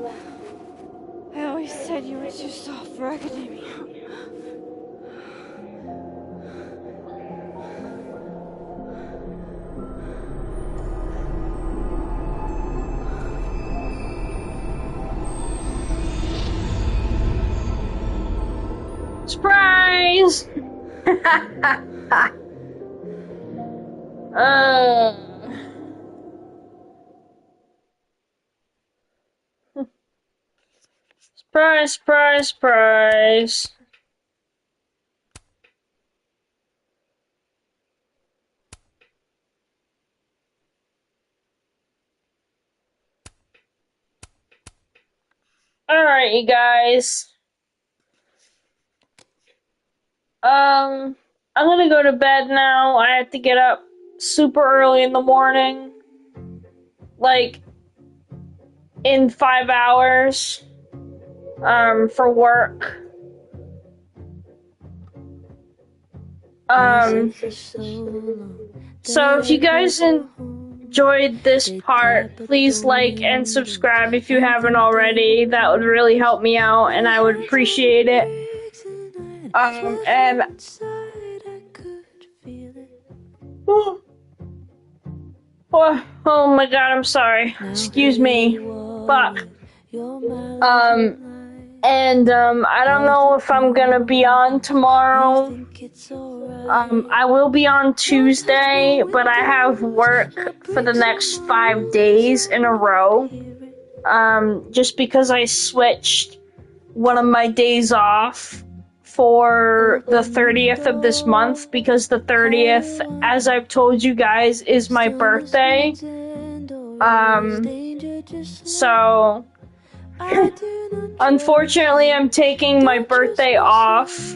I always said you were too soft for academia. Surprise! Surprise, surprise, surprise. Alright, you guys. I'm gonna go to bed now. I have to get up super early in the morning. Like, in 5 hours. For work. So if you guys enjoyed this part, please like and subscribe if you haven't already. That would really help me out and I would appreciate it. And oh my god, I'm sorry. Excuse me. Fuck. I don't know if I'm gonna be on tomorrow. I will be on Tuesday, but I have work for the next 5 days in a row. Just because I switched one of my days off for the 30th of this month, because the 30th, as I've told you guys, is my birthday. So unfortunately, I'm taking my birthday off.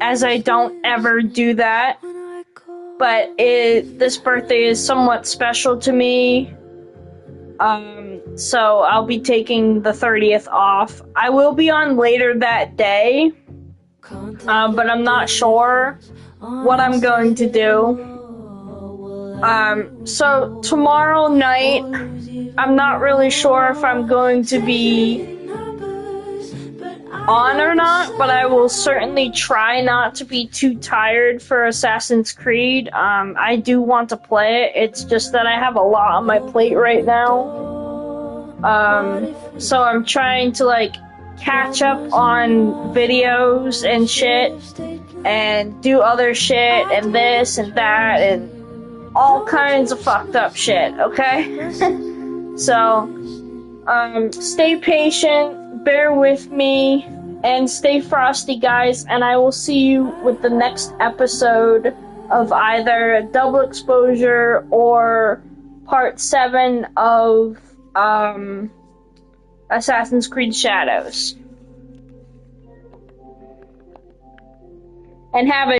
as I don't ever do that. But this birthday is somewhat special to me. So I'll be taking the 30th off. I will be on later that day, but I'm not sure what I'm going to do. So tomorrow night, I'm not really sure if I'm going to be on or not, but I will certainly try not to be too tired for Assassin's Creed. I do want to play it, it's just that I have a lot on my plate right now. So I'm trying to, like, catch up on videos and shit, and do other shit, and this and that, and all kinds of fucked up shit, okay? So, stay patient, bear with me, and stay frosty, guys, and I will see you with the next episode of either Double Exposure or Part 7 of, Assassin's Creed Shadows. And have a